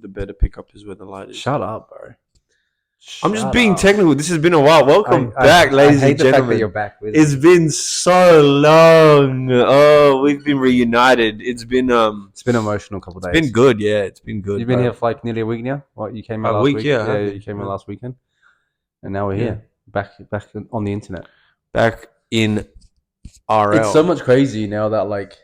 the better pickup is where the light is. Shut up, bro. I'm just being technical. This has been a while. Welcome back, ladies and gentlemen. I hate the fact that you're back with It's been so long. Oh, we've been reunited. It's been emotional couple days. It's been good, yeah. It's been good. You've been here for like nearly a week now. What, you came in last week? Yeah, you came in last weekend, and now we're here, back on the internet, back in RL. It's so much crazy now that like.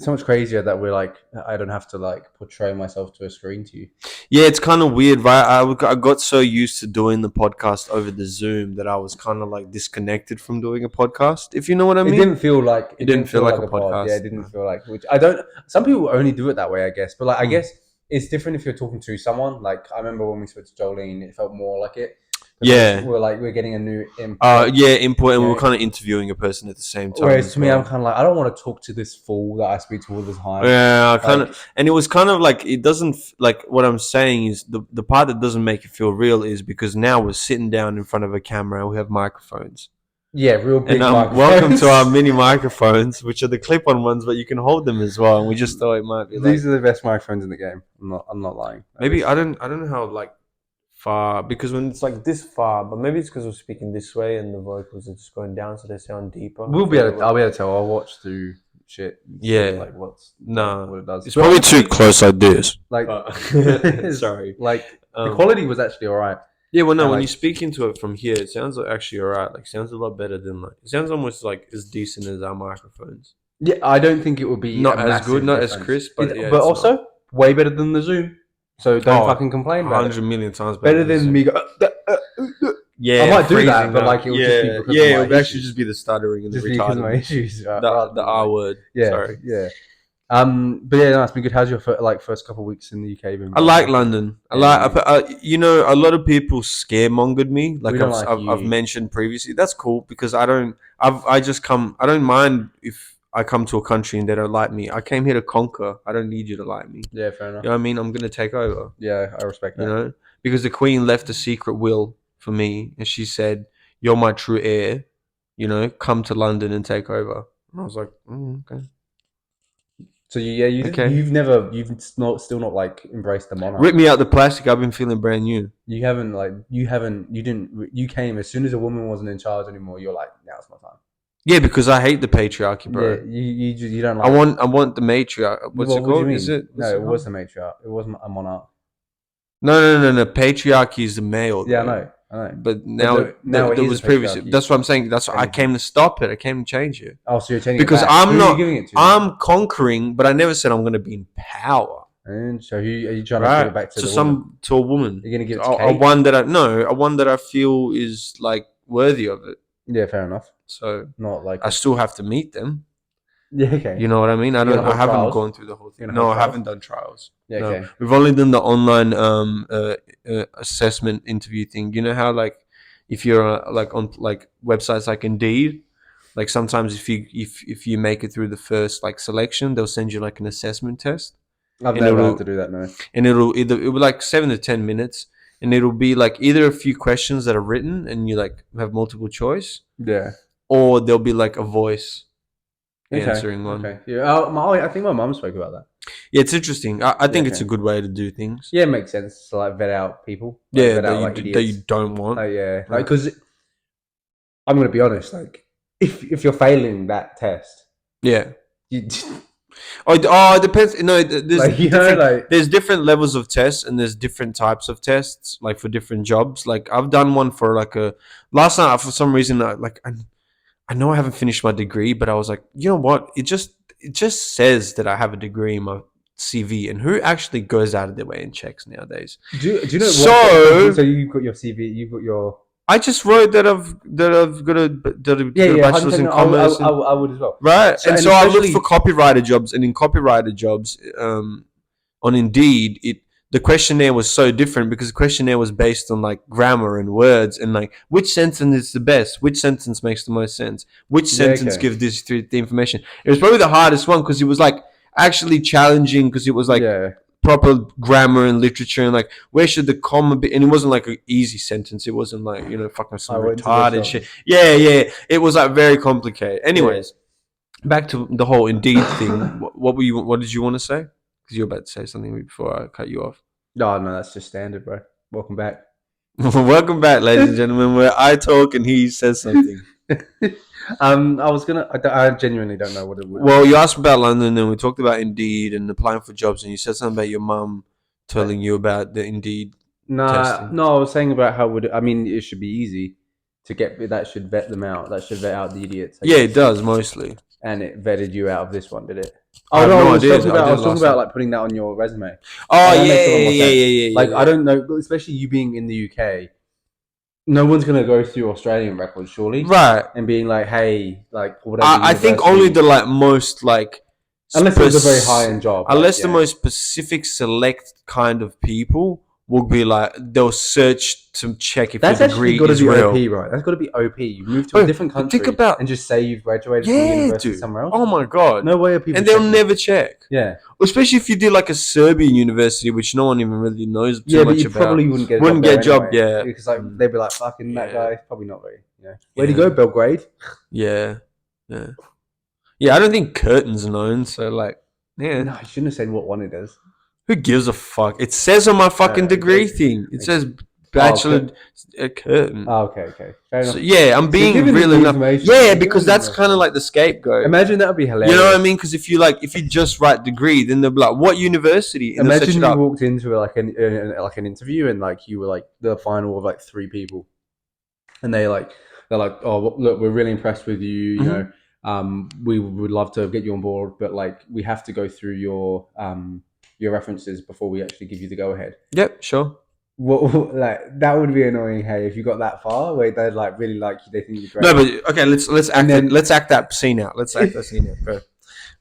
So much crazier that we're like, I don't have to like portray myself to a screen to you. Yeah, it's kind of weird, right? I got so used to doing the podcast over the Zoom that I was kind of like disconnected from doing a podcast, if you know what I mean. It didn't feel like it didn't feel like a podcast. Yeah, it didn't feel like, which I don't. Some people only do it that way, I guess. But like, I guess it's different if you're talking to someone. Like I remember when we spoke to Jolene, it felt more like it. Yeah, we're getting a new input. Input, and we were kind of interviewing a person at the same time. Whereas to me, I'm kind of like, I don't want to talk to this fool that I speak to all the time. Yeah, and it was kind of like, it doesn't, like, what I'm saying is the part that doesn't make it feel real is because now we're sitting down in front of a camera and we have microphones. Yeah, real big microphones. Welcome to our mini microphones, which are the clip-on ones, but you can hold them as well. And we just thought it might be. These are the best microphones in the game. I'm not lying. Maybe I don't know how like. Far, because when it's like this far, but maybe it's because we're speaking this way and the vocals are just going down, so they sound deeper. I'll be able to tell. I'll watch through shit. Yeah, like what it does. It's probably too close like this. Like, sorry. Like the quality was actually alright. Yeah, well, no, when you speak into it from here, it sounds actually alright. Like, sounds a lot better than like. It sounds almost like as decent as our microphones. Yeah, I don't think it would be not as good, not as crisp, but but also way better than the Zoom. So don't fucking complain about 100 million times better than me go. Yeah, I might do that, but like it would just be because it would actually just be the stuttering and just the because retarding. of my issues. The R word. Yeah, sorry. Yeah. But yeah, no, it's been good. How's your first couple of weeks in the UK been? I like London. I like. A lot of people scaremongered me. Like I've mentioned previously. That's cool because I don't mind if I come to a country and they don't like me. I came here to conquer. I don't need you to like me. Yeah, fair enough. You know what I mean? I'm going to take over. Yeah, I respect that. You know? Because the Queen left a secret will for me and she said, "You're my true heir. You know, come to London and take over." And I was like, okay. So you've still not like embraced the monarch. Rip me out the plastic. I've been feeling brand new. You came as soon as a woman wasn't in charge anymore. You're like, now's my time. Yeah, because I hate the patriarchy, bro. Yeah, you don't like. I want the matriarch. What's it called? Is it? It was the matriarch. It wasn't a monarch. No. Patriarchy is the male. Yeah, I know. But now there was previously. That's what I'm saying. That's why I came to stop it. I came to change it. Oh, so you're changing because it back. I'm not. Giving it to? I'm conquering, but I never said I'm going to be in power. And so, are you trying to give it back to a woman? You're going to give it to a one that I feel is like worthy of it. Yeah, fair enough. So not like I still have to meet them. Yeah, okay. You know what I mean? I haven't gone through the whole thing. No, I haven't done trials. Yeah, okay. We've only done the online assessment interview thing. You know how like if you're like on like websites like Indeed, like sometimes if you make it through the first like selection, they'll send you like an assessment test. I've never had to do that, no. And it'll be like 7 to 10 minutes. And it'll be like either a few questions that are written and you like have multiple choice. Yeah. Or there'll be like a voice answering one. Okay. Yeah. I think my mum spoke about that. Yeah, it's interesting. I think it's a good way to do things. Yeah, it makes sense to like vet out people. Like, that you don't want. Yeah. Like, because I'm going to be honest, like if you're failing that test. Yeah. It depends. No, there's different levels of tests and there's different types of tests, like for different jobs. Like I've done one for like last night for some reason. I know I haven't finished my degree, but I was like, you know what? It just says that I have a degree in my CV, and who actually goes out of their way and checks nowadays? Do you know? So you've got your CV. You've got your. I just wrote that I've got a bachelor's in commerce. I would as well. Right, so I looked for copywriter jobs, and in copywriter jobs, on Indeed, the questionnaire was so different because the questionnaire was based on like grammar and words and like which sentence is the best, which sentence makes the most sense, which sentence gives this the information. It was probably the hardest one because it was like actually challenging because it was like proper grammar and literature and like where should the comma be, and it wasn't like an easy sentence. It wasn't like fucking some retarded shit. Yeah. It was like very complicated. Anyways, back to the whole Indeed thing. What did you want to say? Because you were about to say something before I cut you off. No, that's just standard, bro. Welcome back. Welcome back, ladies and gentlemen, where I talk and he says something. I genuinely don't know what it would. Well, you asked about London, and we talked about Indeed and applying for jobs, and you said something about your mum telling you about the Indeed testing. No, I was saying about how it should be easy to get. That should vet them out. That should vet out the idiots. Yeah, it does mostly. And it vetted you out of this one, did it? I have no idea. I was talking about like putting that on your resume. Oh yeah. Like I don't know, especially you being in the UK. No one's gonna go through Australian records, surely, right? And being like, "Hey, like whatever." I think only the like most like, unless it was a very high end job, unless the most specific select kind of people will be like, they'll search to check if that's your degree got to is be real. OP, right? That's got to be OP. You move to a different country and just say you've graduated from university somewhere else. Oh my god! No way are people. And they'll never check. Yeah, especially if you did like a Serbian university, which no one even really knows too much about. Probably wouldn't get a job. Yeah, because like they'd be like, "Fucking that guy." Probably not very. Yeah. Where'd he go? Belgrade. Yeah. I don't think Curtin's known. So like, yeah. No, I shouldn't have said what one it is. Who gives a fuck? It says on my fucking degree thing. It says bachelor Curtin. Oh, okay. Fair enough. So, yeah, I'm being really enough. Yeah, because that's kind of like the scapegoat. Imagine that would be hilarious. You know what I mean? Because if you just write degree, then they'll be like, "What university?" And imagine you walked into like an interview and like you were like the final of like 3 people, and they're like, "Oh, look, we're really impressed with you. You know, we would love to get you on board, but like we have to go through your references before we actually give you the go ahead." Yep, sure. What like that would be annoying. Hey, if you got that far, where they like really like you, they think you're great. No, but okay, let's act that scene out. Let's act that scene out. Go.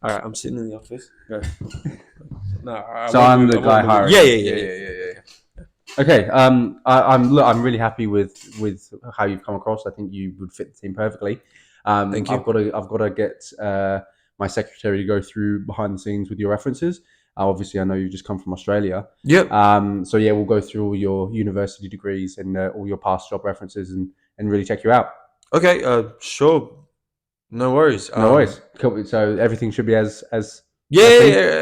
All right, I'm sitting in the office. Go. No, so I'm the guy hiring. Yeah. Okay. I'm really happy with how you've come across. I think you would fit the team perfectly. Thank you. I've got to get my secretary to go through behind the scenes with your references. Obviously, I know you've just come from Australia. Yep. So yeah, we'll go through all your university degrees and all your past job references and really check you out. Okay. Sure. No worries. No worries. Cool. So everything should be as. Yeah,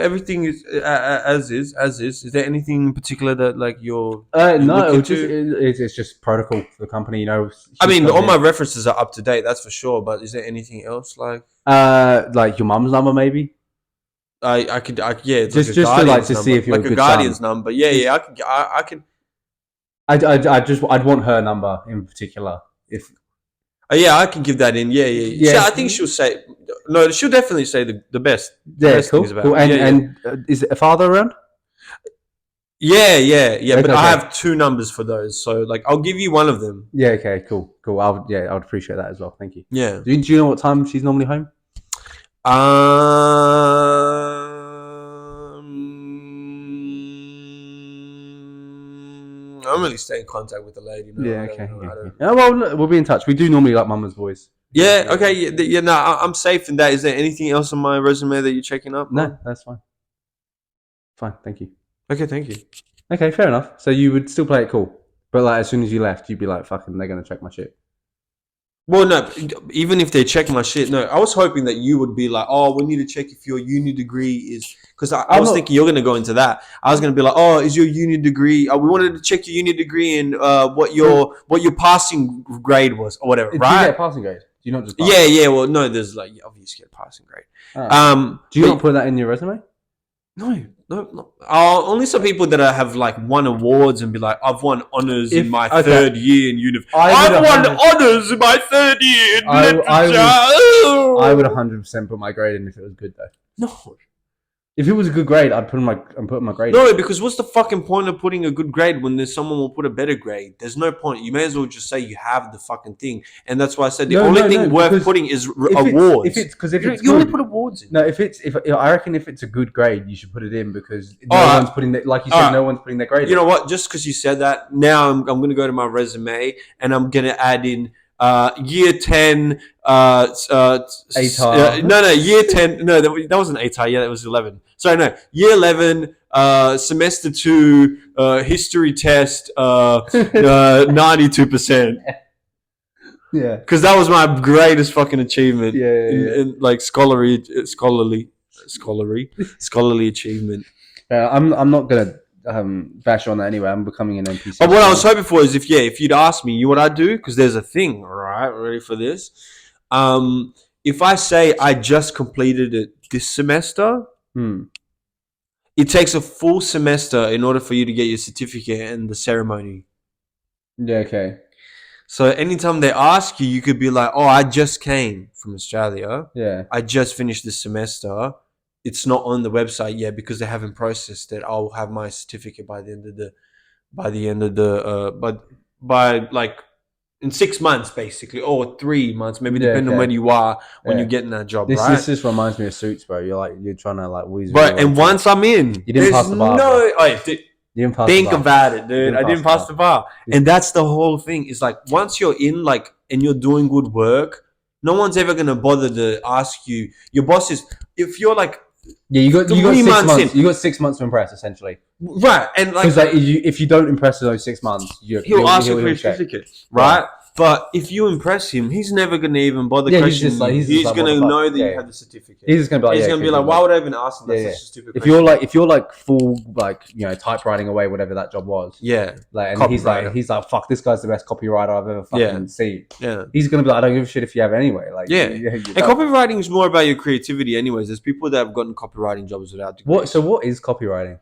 everything is as is. Is there anything in particular that like you're? No, it's just protocol for the company. You know. I mean, all my references are up to date. That's for sure. But is there anything else like? Like your mum's number, maybe. It's just like to see if you're like a good guardian's son. number. Yeah, I can. I'd want her number in particular. If I can give that in. Yeah. So I think she'll say no. She'll definitely say the best. Best cool. things about Cool. And is a father around? Yeah. But Okay. I have 2 numbers for those, so like I'll give you one of them. Yeah. Okay. Cool. I would appreciate that as well. Thank you. Yeah. Do you know what time she's normally home? I don't really stay in contact with the lady. No, yeah. Okay. Yeah. Well, look, we'll be in touch. We do normally like Mama's voice. Yeah. Okay. Yeah. No, I'm safe in that. Is there anything else on my resume that you're checking up? No, that's fine. Fine. Thank you. Okay. Thank you. Okay. Fair enough. So you would still play it cool, but like as soon as you left, you'd be like, "Fucking, they're gonna check my shit." Well, no, even if they check my shit, no, I was hoping that you would be like, "Oh, we need to check if your uni degree is," because I was thinking you're going to go into that. I was going to be like, "Oh, is your uni degree? We wanted to check your uni degree and what your passing grade was or whatever." Right? Right? Do you get a passing grade? Do you not just? Pass? Yeah. Well, no, there's like obviously get a passing grade. Do you not put that in your resume? No. Only some people that have like won awards and be like, I've won honors in my 3rd year in university. I've won honors in my 3rd year in literature. I would 100% put my grade in if it was good though. No. If it was a good grade, I'd put my grade. No, because what's the fucking point of putting a good grade when there's someone will put a better grade? There's no point. You may as well just say you have the fucking thing, and that's why I said the only thing worth putting is awards. You only put awards in. No, I reckon if it's a good grade, you should put it in because one's putting like you said, no one's putting their grade. You know what? Just because you said that, now I'm going to go to my resume and I'm going to add in year 10 ATAR. Year 10 no, that wasn't ATAR. Yeah, that was 11. Sorry, no, year 11 semester 2 history test 92%. Yeah, because that was my greatest fucking achievement. In like scholarly achievement. I'm not gonna bash on that anyway. I'm becoming an NPC. But what I was hoping for is if you'd ask me, you know what I'd do? Because there's a thing, all right? Ready for this? If I say I just completed it this semester, it takes a full semester in order for you to get your certificate and the ceremony. Yeah, okay. So anytime they ask you, you could be like, "Oh, I just came from Australia. Yeah. I just finished this semester. It's not on the website yet because they haven't processed it. I'll have my certificate by the end of by like in 6 months, basically, or 3 months, maybe depending on where you are when you're getting that job, right? This just reminds me of Suits, bro. You're trying to like wheeze. But and once I'm in, you didn't pass the bar. You didn't pass think the bar. About it, dude. I didn't pass the bar, and that's the whole thing. It's like once you're in, like, and you're doing good work, no one's ever gonna bother to ask you. Your boss is if you're like. Yeah, you got 6 months. You got 6 months to impress, essentially. Right, and like, if you don't impress in those 6 months, he'll ask you for your certificate, right? Yeah. But if you impress him, he's never gonna even bother questioning you. He's gonna know that you have the certificate. He's just gonna be like, why would I even ask him? That's such a stupid question. If you're like full, like, you know, typewriting away whatever that job was, like, and he's like, fuck, this guy's the best copywriter I've ever fucking seen. Yeah, he's gonna be like, I don't give a shit if you have it anyway. Like, and copywriting is more about your creativity, anyways. There's people that have gotten copywriting jobs without degrees. What is copywriting?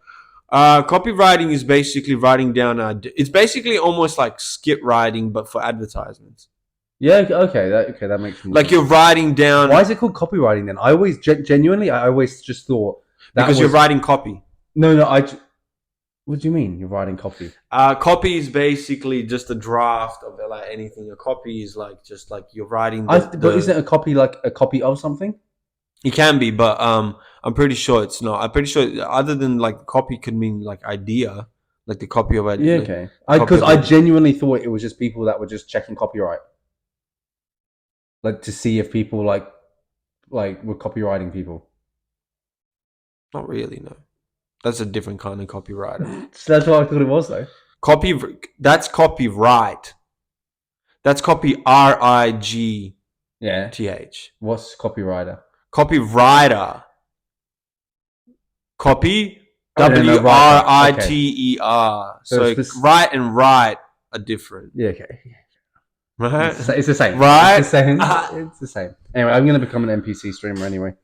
Copywriting is basically writing down. It's basically almost like skit writing, but for advertisements. Yeah. Okay. That makes sense. Like you're writing down. Why is it called copywriting then? I always genuinely, I always just thought that you're writing copy. No. What do you mean you're writing copy? Copy is basically just a draft of like anything. A copy is like just like you're writing. But isn't a copy like a copy of something? It can be, but I'm pretty sure it's not. I'm pretty sure other than like copy could mean like idea, like the copy of idea. Yeah, okay. Because I genuinely thought it was just people that were just checking copyright, like to see if people like were copywriting people. Not really, no. That's a different kind of copywriter. So that's what I thought it was, though. That's copyright. That's copy RIGTH. What's copywriter? Copywriter. Copy WRITER. So write and write are different. Yeah, okay. Right? It's the same. Right? It's the same. It's the same. Anyway, I'm going to become an NPC streamer anyway.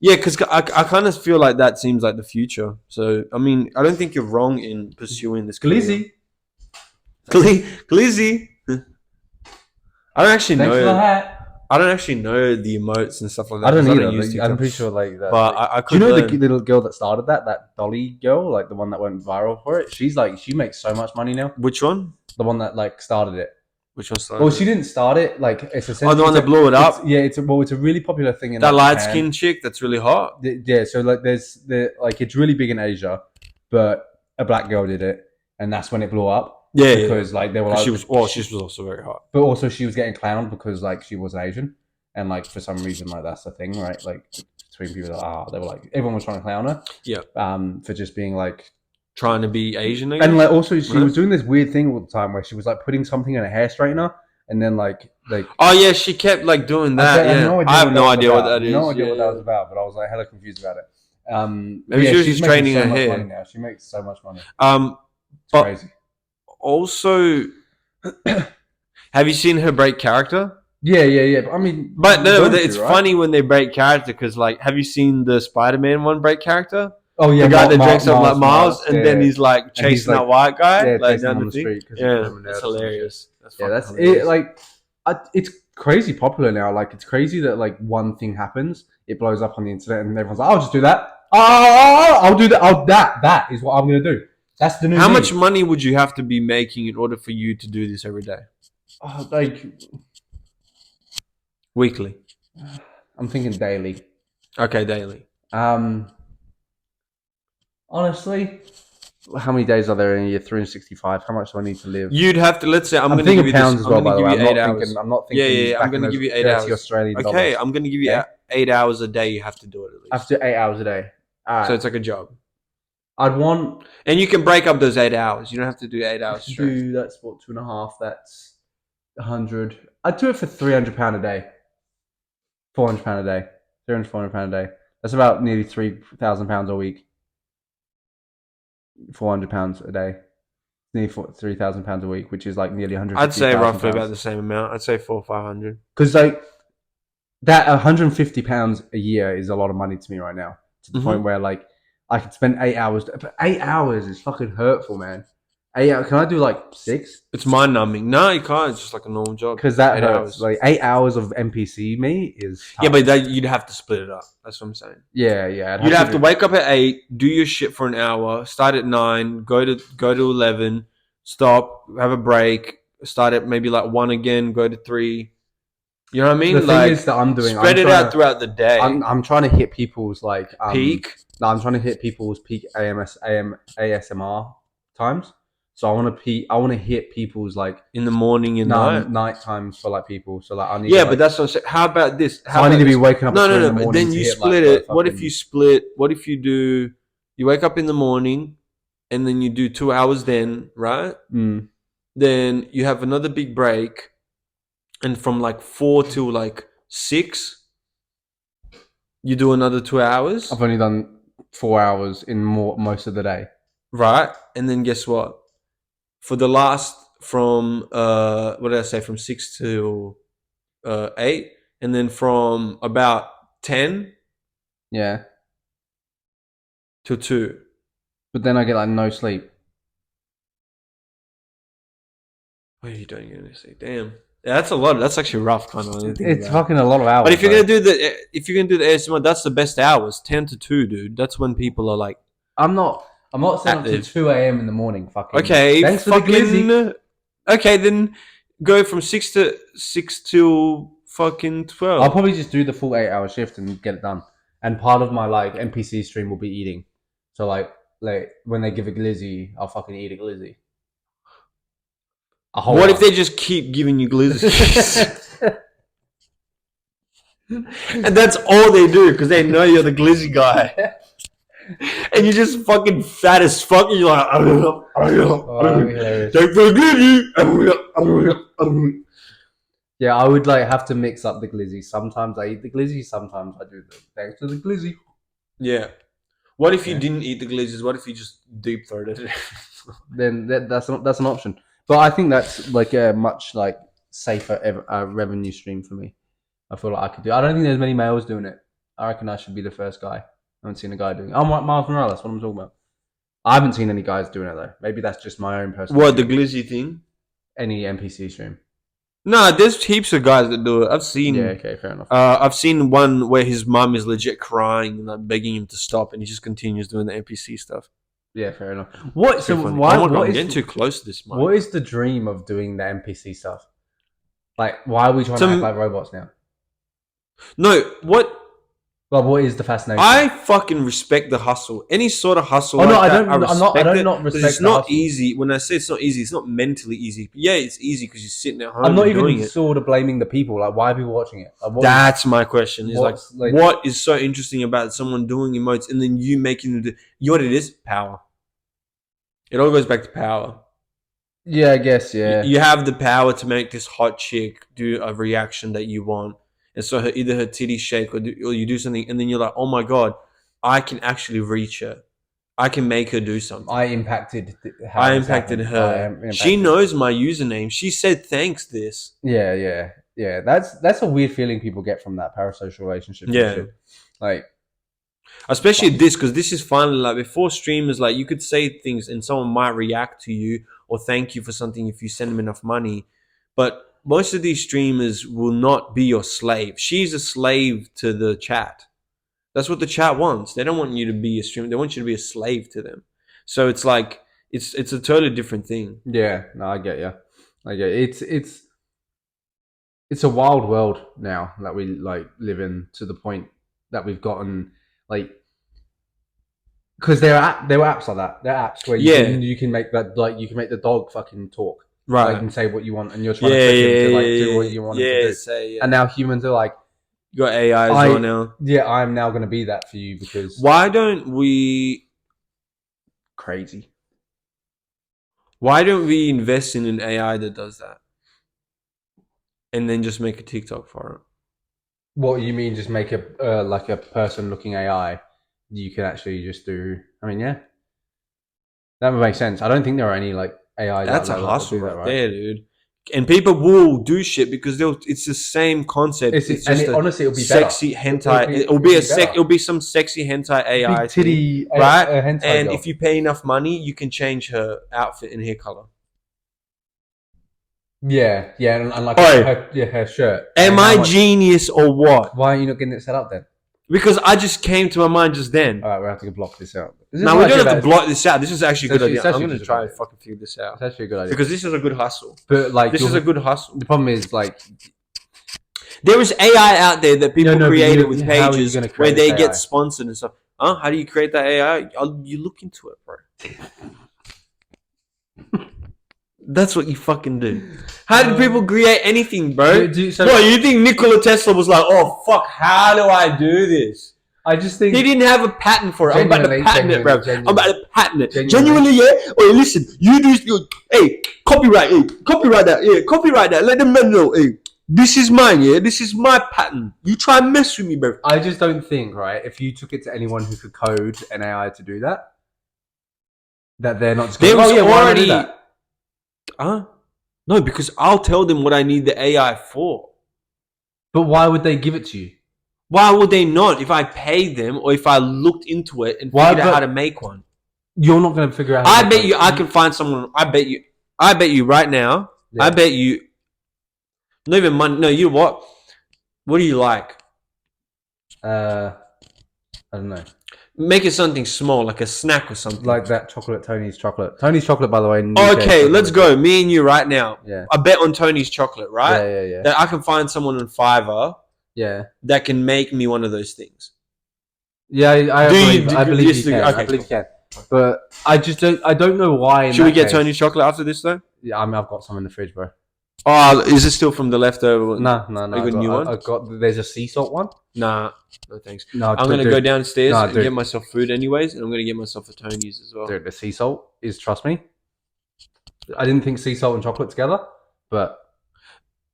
Yeah, because I kind of feel like that seems like the future. So, I mean, I don't think you're wrong in pursuing this. Glizzy. Glizzy. I don't actually know. Thanks for the hat. I don't actually know the emotes and stuff like that. I don't either. I'm pretty sure like that. But I could. Do you know the little girl that started that Dolly girl, like the one that went viral for it? She's like, she makes so much money now. Which one? The one that like started it. Which one started? Well, she didn't start it. Like it's essentially the one that blew it up. It's a really popular thing in that light skinned chick that's really hot. Yeah, so like it's really big in Asia, but a black girl did it, and that's when it blew up. Yeah, because like they were like she was also very hot, but also she was getting clowned because like she was Asian, and like for some reason like that's the thing, right? Like between people that they were like everyone was trying to clown her. Yeah. For just being like trying to be Asian, and like also she was doing this weird thing all the time where she was like putting something in a hair straightner and then like oh yeah, she kept like doing that. I have no idea what that is. No idea what that was about, but I was like hella confused about it. Maybe she was just training her hair. Now. She makes so much money. It's crazy. Also, have you seen her break character? Yeah. I mean, but no, it's funny when they break character because, like, have you seen the Spider-Man one break character? Oh yeah, the guy that drinks up like Miles, and then he's like chasing that white guy, like down the street. Yeah, that's hilarious. That's it. Like, it's crazy popular now. Like, it's crazy that like one thing happens, it blows up on the internet, and everyone's like, "I'll just do that. I'll do that. That is what I'm gonna do." That's the new. How much money would you have to be making in order for you to do this every day? Like weekly. I'm thinking daily. Okay, daily. Honestly, how many days are there in a year? 365. How much do I need to live? You'd have to. Let's say I'm going to give you pounds as well. By the way, I'm not thinking. I'm going to give you 8 hours. Australian okay, I'm going to give you 8 hours a day. You have to do it at least. I have to do 8 hours a day. All right. So it's like a job. I'd want, and you can break up those 8 hours. You don't have to do 8 hours straight. That's what 2.5. That's 100. I'd do it for £300 a day. £400 a day. £300, £400 a day. That's about nearly £3,000 a week. £400 a day, nearly £3,000 a week, which is like nearly I'd say roughly about £150,000. the same amount. I'd say 400 or 500. Because like that £150 a year is a lot of money to me right now. To the point Mm-hmm. where like I could spend 8 hours, but 8 hours is fucking hurtful, man. 8 hours. Can I do like 6? It's mind numbing. No, you can't. It's just like a normal job. Because that 8 hours. hurts. Like 8 hours of NPC me is Yeah, tough. but you'd have to split it up. That's what I'm saying. Yeah. You'd have to wake up at 8, do your shit for an hour, start at 9, go to 11, stop, have a break, start at maybe like 1 again, go to 3. You know what I mean? The thing is that I'm doing, spread it out throughout the day. I'm trying to hit people's like Peak. No, I'm trying to hit people's peak ASMR times. So I want to hit people's like In the morning and night. night times for like people. So like I need Yeah, to, like, but that's what I'm saying. How about this? so I need to be waking up No, at 3 no, in no. the But morning then to you hit split like it. What if you split? What if you do? You wake up in the morning, and then you do 2 hours. Then right. Mm. Then you have another big break, and from like 4 to like 6, you do another 2 hours. I've only done 4 hours in most of the day. Right, and then guess what? For the last from what did I say? From 6 to 8, and then from about 10 Yeah, to 2. but then I get like no sleep. What are you doing in this? Damn. Yeah, that's a lot. That's actually rough, kind of. It's fucking a lot of hours. But if you're gonna do the ASMR, that's the best hours, 10 to 2, dude. That's when people are like. I'm not setting up to Active. 2 a.m. in the morning. Fucking. Okay, Thanks for the glizzy. Okay, then go from 6 to fucking 12. I'll probably just do the full 8 hour shift and get it done. And part of my like NPC stream will be eating. So like when they give a glizzy, I'll fucking eat a glizzy. What if they just keep giving you glizzies? And that's all they do because they know you're the glizzy guy. And you're just fucking fat as fuck. And you're like, take for a glizzy. Yeah, I would like have to mix up the glizzy. Sometimes I eat the glizzy, sometimes I do the thanks to the glizzy. Yeah. What if you didn't eat the glizzies? What if you just deep throated it? Then that's an option. But I think that's like a much like safer revenue stream for me. I feel like I could do. I don't think there's many males doing it. I reckon I should be the first guy. I haven't seen a guy doing it. Oh, Miles Morales. What I'm talking about. I haven't seen any guys doing it though. Maybe that's just my own personal. What, the glizzy thing? Any NPC stream. No, there's heaps of guys that do it. I've seen. Yeah, okay, fair enough. I've seen one where his mum is legit crying and like begging him to stop, and he just continues doing the NPC stuff. Yeah, fair enough. What? So Funny. why? Oh my God, what I'm is getting too close to this, Mike. What is the dream of doing the NPC stuff? Like, why are we trying to act like robots now? No, what? Well, what is the fascination? I fucking respect the hustle. Any sort of hustle. Oh no, like I don't. that, I don't not respect. It's the not hustle. easy. When I say it's not easy, it's not mentally easy. Yeah, it's easy because you're sitting at home. I'm not even doing it. sort of blaming the people. Like, why are people watching it? Like, That's my question. Is like, like, what is so interesting about someone doing emotes and then you making them do? You know what it is? Power. It all goes back to power. Yeah, I guess. Yeah. You have the power to make this hot chick do a reaction that you want. And so either her titties shake or you do something, and then you're like, oh my God, I can actually reach her. I can make her do something. I impacted her. She knows my username. She said thanks this. Yeah. That's a weird feeling people get from that parasocial relationship. Yeah. Like, especially this, because this is finally like before streamers, like you could say things and someone might react to you or thank you for something if you send them enough money. But most of these streamers will not be your slave. She's a slave to the chat. That's what the chat wants. They don't want you to be a streamer. They want you to be a slave to them. So it's like it's a totally different thing. Yeah, no, I get you. I get it. It's a wild world now that we like live in, to the point that we've gotten like, because there were apps like that. There are apps where you can make that, like, you can make the dog fucking talk. Right. Like, and say what you want, and you're trying to trick him to like do what you want him to do. Say, And now humans are like, you got AI as well now. Yeah, I'm now going to be that for you because. Why don't we? Crazy. Why don't we invest in an AI that does that, and then just make a TikTok for it? What you mean? Just make a like a person looking AI? You can actually just do. I mean, yeah. That would make sense. I don't think there are any like AIs That's out a there that hustle do that, right right? there, dude. And people will do shit because it's the same concept. It's And just a honestly, it'll be better. sexy hentai. It'll be better. it'll be some sexy hentai AI Big thing, titty right? hentai And girl. if you pay enough money, you can change her outfit and hair color. Yeah, and like Oi. her shirt. Am I genius or what? Why are you not getting it set up then? Because I just came to my mind just then. All right, we have to block this out. No, we don't have to block this out. This is actually a good idea. I'm actually going to just a try good and idea. fucking figure this out. It's actually a good idea. Because this is a good hustle. But like, This is a good hustle. The problem is like, there is AI out there that people created with how are you pages gonna where create they this get AI? sponsored and stuff. Huh? How do you create that AI? You look into it, bro. That's what you fucking do. How did people create anything, bro? Bro, you think Nikola Tesla was like, oh, fuck, how do I do this? I just think he didn't have a patent for it. I'm about to patent it, bro. I'm about to patent it. Genuinely, yeah? Oh, listen, you do... Hey, copyright that. Yeah, copyright that. Let them know, hey, this is mine, yeah? This is my patent. You try and mess with me, bro. I just don't think, right, if you took it to anyone who could code an AI to do that, that they're not just going, why would I do that? No, because I'll tell them what I need the AI for. But why would they give it to you? Why would they not? If I paid them or if I looked into it and figured out how to make one. You're not going to figure out how to make one. I can find someone. I bet you right now. Yeah. I bet you. Not even money. No, you know what? What do you like? I don't know. Make it something small, like a snack or something. Like that chocolate, Tony's chocolate. Tony's chocolate, by the way. Okay, let's go. Me and you right now. Yeah. I bet on Tony's chocolate, right? Yeah. That I can find someone on Fiverr. Yeah. That can make me one of those things. Yeah, I believe you can. Okay, I believe you can. But I just don't. I don't know why. Should we get Tony's chocolate after this though? Yeah, I've got some in the fridge, bro. Oh, is it still from the leftover? No. You got a new one? I've got. There's a sea salt one. Nah, no thanks. No, I'm gonna go downstairs and get myself food anyways, and I'm gonna get myself a Tony's as well. Dude, the sea salt is, trust me. I didn't think sea salt and chocolate together, but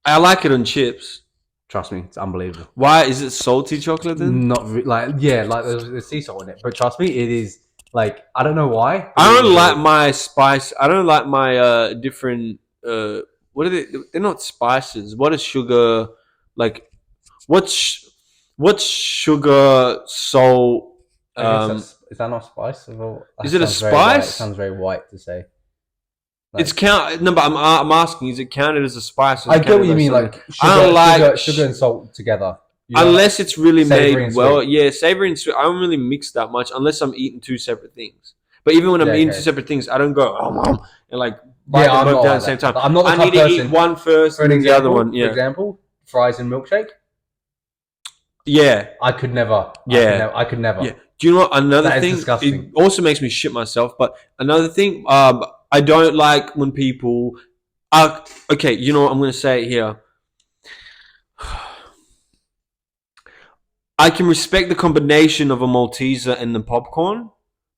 I like it on chips. Trust me, it's unbelievable. Why is it salty chocolate then? Not like there's sea salt in it, but trust me, it is like I don't know why. I don't like my spice. I don't like my different. What are they? They're not spices. What is sugar? Like, what's sugar, salt? Is that not spice? Is it a spice? It sounds very white to say. Like, it's count. No, but I'm asking: is it counted as a spice? I get what you mean. Like sugar and salt together. Unless it's really made well. Yeah, savory and sweet. I don't really mix that much unless I'm eating two separate things. But even when I'm eating two separate things, I don't go and like bite them both down at the same time. I'm not the I need to eat one first and then the other one. Yeah. For example, fries and milkshake. Yeah, I could never. Yeah, I could never. Yeah. Do you know what? Another thing? Disgusting. It also makes me shit myself. But another thing, I don't like when people. Okay, you know what? I'm going to say it here. I can respect the combination of a Malteser and the popcorn,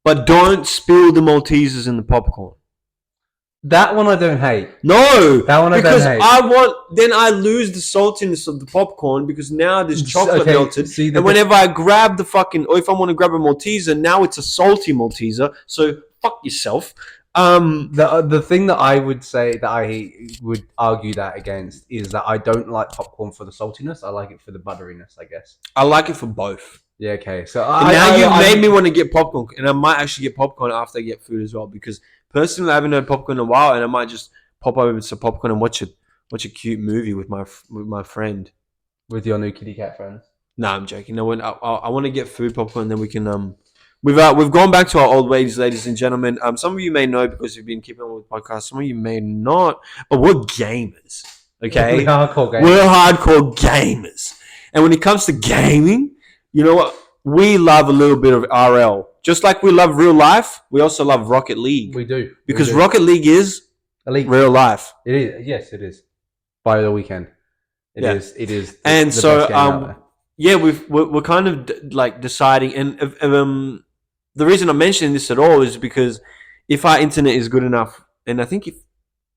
but don't spill the Maltesers in the popcorn. That one I don't hate. No, that one I don't hate. Then I lose the saltiness of the popcorn because now there's chocolate melted. And whenever I grab the fucking, or if I want to grab a Malteser, now it's a salty Malteser. So fuck yourself. The thing that I would say that I would argue that against is that I don't like popcorn for the saltiness. I like it for the butteriness, I guess. I like it for both. Yeah, okay. So now you made me want to get popcorn, and I might actually get popcorn after I get food as well. Because personally, I haven't had popcorn in a while, and I might just pop over with some popcorn and watch a cute movie with my friend, with your new kitty cat friends. No, I'm joking. No, I want to get food popcorn, and then we can We've gone back to our old ways, ladies and gentlemen. Some of you may know because you've been keeping on with podcasts. Some of you may not, but we're gamers. Okay, we're hardcore gamers. We're hardcore gamers, and when it comes to gaming, you know what? We love a little bit of RL, just like we love real life. We also love Rocket League. We do because Rocket League is elite, real life. It is. Yes, it is. By the weekend, it is. It is. And so, yeah, we're kind of like deciding, and the reason I'm mentioning this at all is because if our internet is good enough, and I think it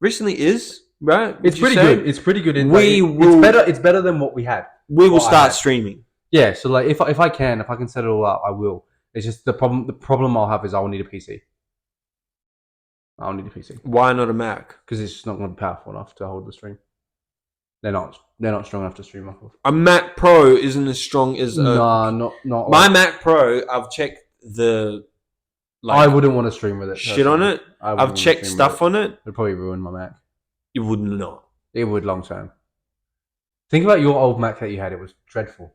recently is, right? It's pretty good. It's pretty good. It's better than what we had. We will start streaming. Yeah. So like, if I can set it all up, I will. It's just the problem. The problem I'll have is I will need a PC. I'll need a PC Why not a Mac? because it's just not going to be powerful enough to hold the stream. They're not strong enough to stream off of. A Mac Pro isn't as strong as Nah, not. my Mac Pro. I've checked the. I wouldn't want to stream with it. Shit on it. I've checked stuff on it. It'd probably ruin my Mac. It would not. It would long term. Think about your old Mac that you had. It was dreadful.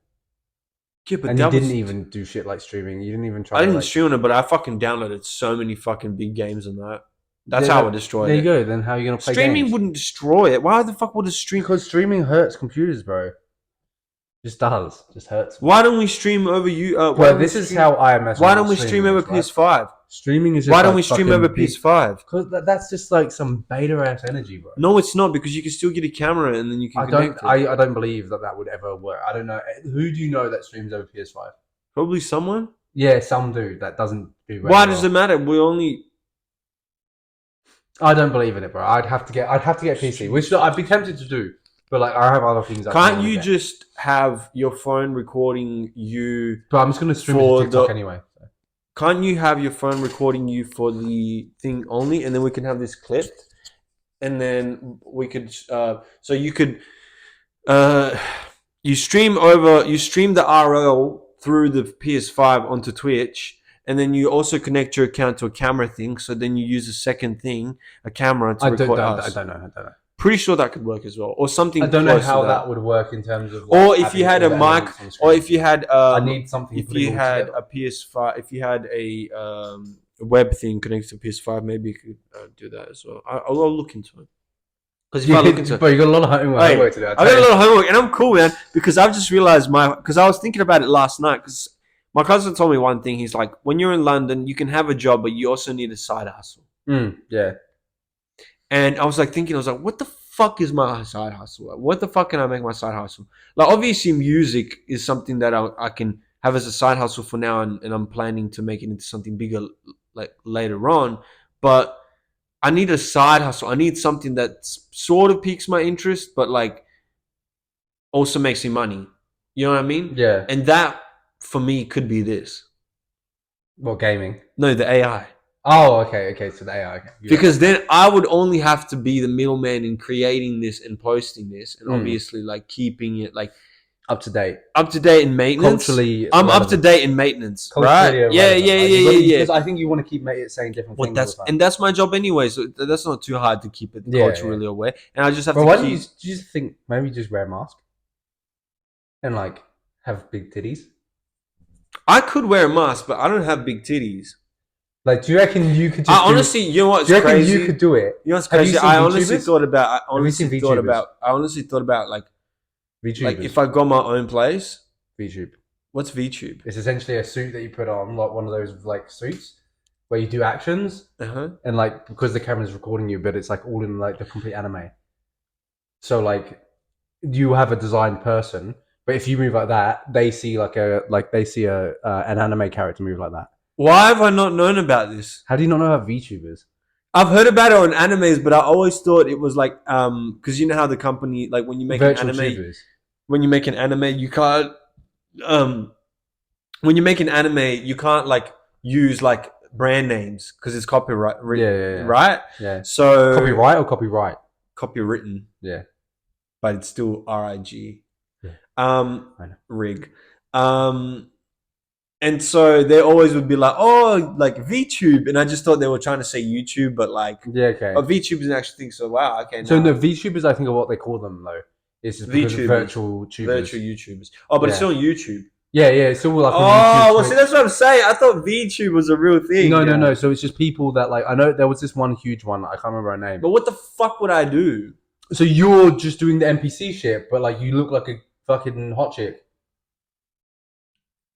Yeah, but and you didn't even do shit like streaming. You didn't even try. I didn't stream it, but I fucking downloaded so many fucking big games on that. That's how I destroyed it. There you go. Then how are you gonna play streaming? Games? Wouldn't destroy it. Why the fuck would it stream? Because streaming hurts computers, bro. Just does. Just hurts. Why don't we stream over you? Well, this is how I mess. Why don't we stream over PS5? Streaming is. Just why don't we stream over PS5? Because that's just like some beta ass energy, bro. No, it's not, because you can still get a camera and then you can connect it. I don't believe that would ever work. I don't know. Who do you know that streams over PS5? Probably someone. Yeah, some do. That doesn't do. Why does it matter? We only. I don't believe in it, bro. I'd have to get PC, which I'd be tempted to do, but like I have other things. Can't you just have your phone recording you? But I'm just gonna stream it to TikTok anyway. So. Can't you have your phone recording you for the thing only, and then we can have this clipped, and then we could. So you could. You stream the RL through the PS5 onto Twitch. And then you also connect your account to a camera thing. So then you use a second thing, a camera, to record us. I don't know. Pretty sure that could work as well, or something. I don't know how that would work in terms of. Like, or if you had a mic, or if you had. I need something. If you had a PS5, if you had a web thing connected to PS5, maybe you could do that as well. I'll look into it. Because if I look into it, but you got a lot of homework to do. I got a lot of homework, and I'm cool, man. Because I've just realized because I was thinking about it last night. Because my cousin told me one thing. He's like, when you're in London, you can have a job, but you also need a side hustle. Yeah. And I was like, what the fuck is my side hustle? What the fuck can I make my side hustle? Like, obviously, music is something that I can have as a side hustle for now, and I'm planning to make it into something bigger, like later on. But I need a side hustle. I need something that sort of piques my interest, but like also makes me money. You know what I mean? Yeah. And that, for me, could be this. What, gaming? No, the AI. Oh, okay. So the AI. Okay. Because then I would only have to be the middleman in creating this and posting this, and obviously like keeping it like up to date in maintenance. Culturally, I'm up to date in maintenance, right? Yeah. Because I think you want to keep saying different things. That's my job anyway, so that's not too hard to keep it culturally aware. And I just have to. Why don't you just think maybe just wear a mask and like have big titties? I could wear a mask, but I don't have big titties. Like, do you reckon you could? Honestly, you know what's crazy? Do you reckon you could do it? You know what's crazy? I honestly thought about. like VTubers? Like if I got my own place. VTube. What's VTube? It's essentially a suit that you put on, like one of those like suits where you do actions, and like because the camera's recording you, but it's like all in like the complete anime. So like you have a designed person. But if you move like that, they see an anime character move like that. Why have I not known about this? How do you not know about VTubers? I've heard about it on animes, but I always thought it was like because you know how the company like when you make virtual an anime, tubers. When you make an anime, you can't when you make an anime, you can't like use like brand names because it's copyright. Yeah. Right. Yeah. So copyright or copyright? Copywritten. Yeah. But it's still RIG. I know. Rig. And so they always would be like, oh, like VTube. And I just thought they were trying to say YouTube, but like, okay. VTube is actually think so. Wow, okay. So no, VTubers, I think, are what they call them though. It's just virtual tubers. Virtual YouTubers. Oh, but it's still on YouTube. Yeah, it's still like. See, that's what I'm saying. I thought VTube was a real thing. No. So it's just people that like. I know there was this one huge one. I can't remember her name. But what the fuck would I do? So you're just doing the NPC shit, but like you look like a fucking hot chick.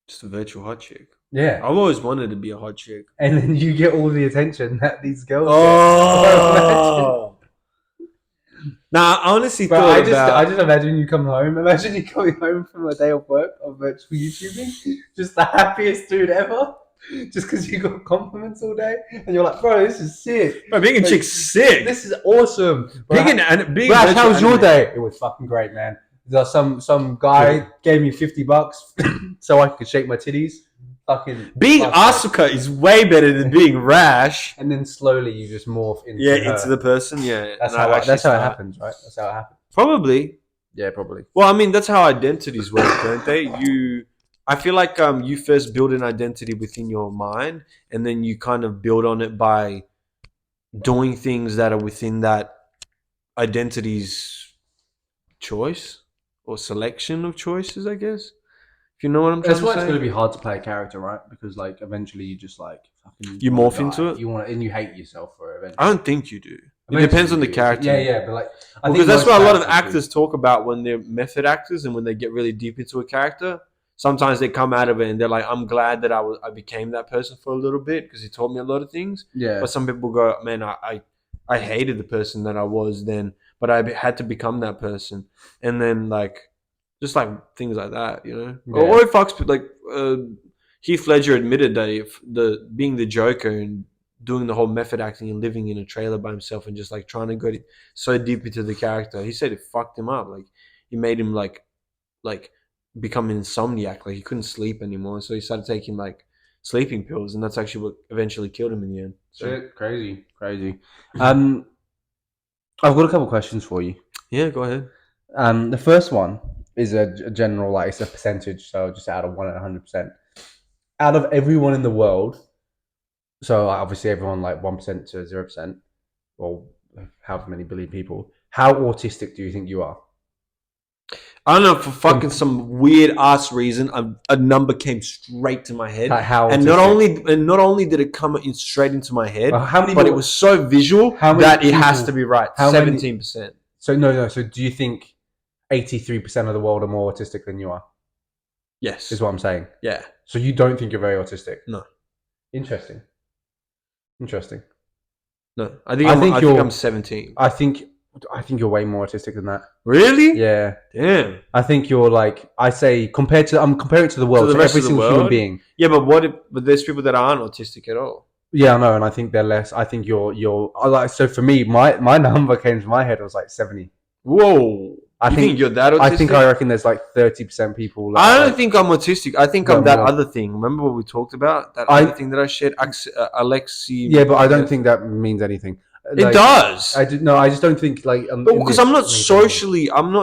Just a virtual hot chick. Yeah. I've always wanted to be a hot chick. And then you get all the attention that these girls get. Nah, I honestly thought I just imagine you come home. Imagine you coming home from a day of work of virtual YouTubing. Just the happiest dude ever. Just because you got compliments all day. And you're like, bro, this is sick. Bro, being a chick's sick. This is awesome. Being Rash, how was your day? It was fucking great, man. Some guy gave me $50 so I could shake my titties. fucking Being fuck Asuka is way better than being Rash. and then slowly you just morph into her. Into the person. Yeah, That's and how I that's how it start- happens, right? That's how it happens. Probably. Yeah, probably. Well, I mean, that's how identities work, don't they? I feel like you first build an identity within your mind, and then you kind of build on it by doing things that are within that identity's choice or selection of choices, I guess. If you know what I'm trying That's to why say. it's going to be hard to play a character, right? Because like eventually you just like fucking You wanna morph into die. it? You want and you hate yourself for it. Eventually. I don't think you do. It Eventually depends on you the do. character. Yeah, but like I Because think that's most what a lot of characters actors talk about when they're method actors and when they get really deep into a character. Sometimes they come out of it and they're like, "I'm glad that I became that person for a little bit because he taught me a lot of things." do. Yeah, But some people go, "Man, I hated the person that I was then, but I had to become that person." And then like just like things like that, you know. Yeah. Or it fucks like Heath Ledger admitted that if the being the Joker and doing the whole method acting and living in a trailer by himself and just like trying to go so deep into the character, he said it fucked him up. Like it made him like become an insomniac. Like he couldn't sleep anymore, so he started taking like sleeping pills, and that's actually what eventually killed him in the end. So shit, crazy. I've got a couple questions for you. yeah, go ahead. The first one is a general, like it's a percentage, so just out of 100%. Out of everyone in the world, so like, obviously everyone like 1% to 0%, or however many billion people. How autistic do you think you are? I don't know, for fucking some weird ass reason, a number came straight to my head, Like how and autistic? not only did it come in straight into my head, How many but more- it was so visual How many that it has people- to be right. how many- 17%. So no. So do you think 83% of the world are more autistic than you are? Yes. Is what I'm saying. Yeah. So you don't think you're very autistic? No. Interesting. No. I I think I'm 17. I think you're way more autistic than that. Really? Yeah. Damn. I think you're like, I say, I'm comparing it to the world, To the to rest every of the single human world? being. Yeah, but but there's people that aren't autistic at all. Yeah, I know, and I think they're less. I think I like. So for me, my number came to my head was like 70. Whoa. I You think- think you're that autistic? I reckon there's like 30% people. That I are don't like, think I'm autistic. I think No, I'm that no. other thing. Remember what we talked about? That I- other thing that I shared? Alexi. Yeah, but I don't think that means anything. It Like, does. I just don't think like. Because I'm not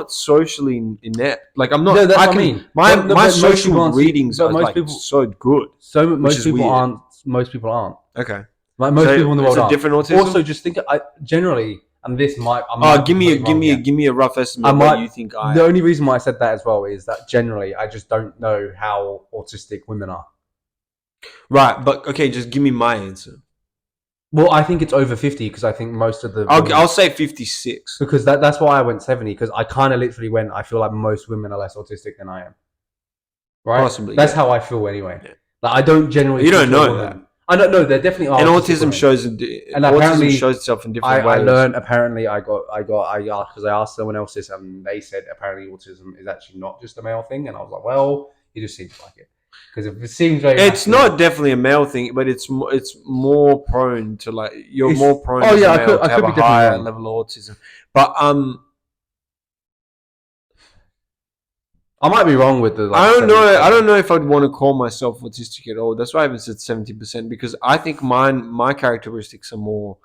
socially inept. Like I'm not. No, that's I what I can, mean. My But my most people social aren't- readings but are most like people- so good. So which most is people weird. aren't. Most people aren't. Okay. Like most So people in the world it's a aren't. different autism? Also, just think. Generally, and this might. Give me a rough estimate I of might- what you think I The am. only reason why I said that as well is that generally, I just don't know how autistic women are. Right, but okay, just give me my answer. Well, I think it's over 50 because I think most of the I'll say 56. because that's why I went 70 because I kind of literally went. I feel like most women are less autistic than I am. Right, Possibly, that's yeah. how I feel anyway. Yeah. Like I don't generally. You don't talk to a know woman. that. I don't know. There definitely are. And autistic autism women. shows And apparently, autism shows itself in different I ways. learned apparently I asked because I asked someone else this and they said apparently autism is actually not just a male thing and I was like, well, it just seems like it because it seems very. It's masculine. not definitely a male thing, but it's more prone to like you're It's- more prone. oh, as a yeah, I male could to have be a definitely higher wrong. level of autism, but I might be wrong with the. Like, I don't know. 70%. I don't know if I'd want to call myself autistic at all. That's why I haven't said 70% because I think my characteristics are more,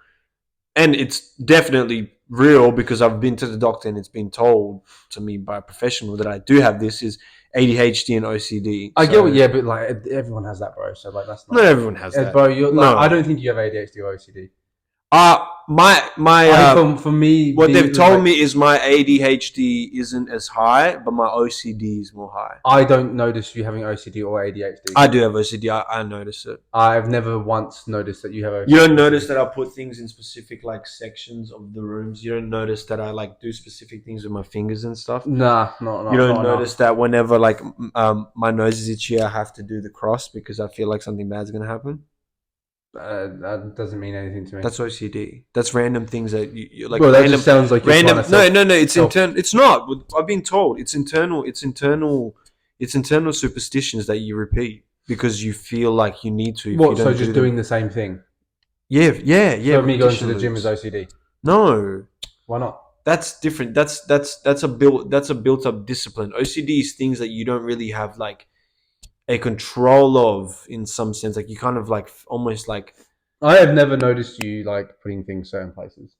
and it's definitely real because I've been to the doctor and it's been told to me by a professional that I do have this is ADHD and OCD. I So- get what, yeah, but like everyone has that, bro. So like that's not. Not everyone has that. Bro, you're like, No. I don't think you have ADHD or OCD. For me, what being, they've told like, me is my ADHD isn't as high, but my OCD is more high. I don't notice you having OCD or ADHD. I do have OCD. I notice it. I've never once noticed that you have OCD. You don't notice that I put things in specific like sections of the rooms. You don't notice that I like do specific things with my fingers and stuff. Nah, not. You don't not notice that whenever like my nose is itchy, I have to do the cross because I feel like something bad's gonna happen. That doesn't mean anything to me. That's OCD. That's random things that you like. Well, that random, just sounds like you're random. trying to No. It's self- internal. It's not. I've been told it's internal. It's internal. It's internal superstitions that you repeat because you feel like you need to. If What? you So don't just do doing them. the same thing? Yeah. So me going to the repetition gym is loops. OCD. No, Why not? that's different. That's a built up discipline. OCD is things that you don't really have like a control of in some sense. Like you kind of like almost like. I have never noticed you like putting things certain places.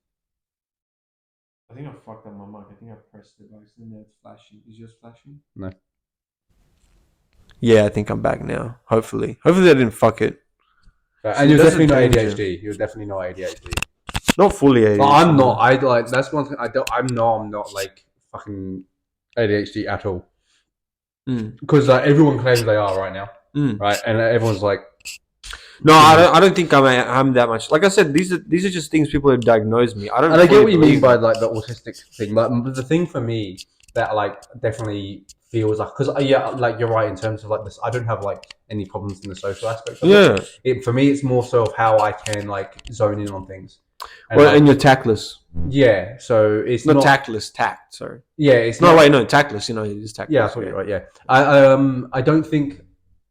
I think I fucked up my mic. I think I pressed it by accident. It's flashing. Is yours flashing? No. Yeah, I think I'm back now. Hopefully I didn't fuck it. And you're definitely not ADHD. You're definitely not ADHD. Not fully ADHD. Well, I'm not. I like that's one thing. I'm not like fucking ADHD at all. Because like everyone claims they are right now, right? And everyone's like, no, I don't think I'm that much. Like I said, these are just things people have diagnosed me. I don't. And I get what you mean by like the autistic thing, but the thing for me that like definitely feels like because like you're right in terms of like this. I don't have like any problems in the social aspect of it. For me, it's more so of how I can like zone in on things. And you're tactless. Yeah, so it's not tactless. Tact. Sorry. Yeah, it's no. Wait, no, tactless. You know, it is tactless. Yeah, I thought you're right. Yeah, I don't think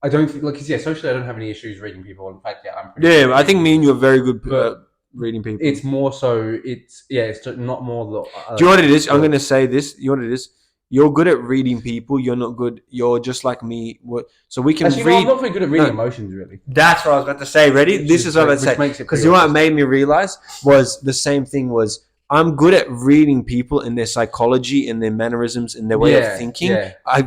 like socially I don't have any issues reading people. In fact, I'm pretty I think me and you are very good reading people. It's more so it's just not more. Do you know what it is? I'm going to say this. You know what it is? You're good at reading people. You're not good. You're just like me. So we can read. No, I'm not very good at reading emotions, really. That's what I was about to say. Ready? This is what I'd say. Because you know what made me realize was the same thing was I'm good at reading people and their psychology and their mannerisms and their way of thinking. Yeah. I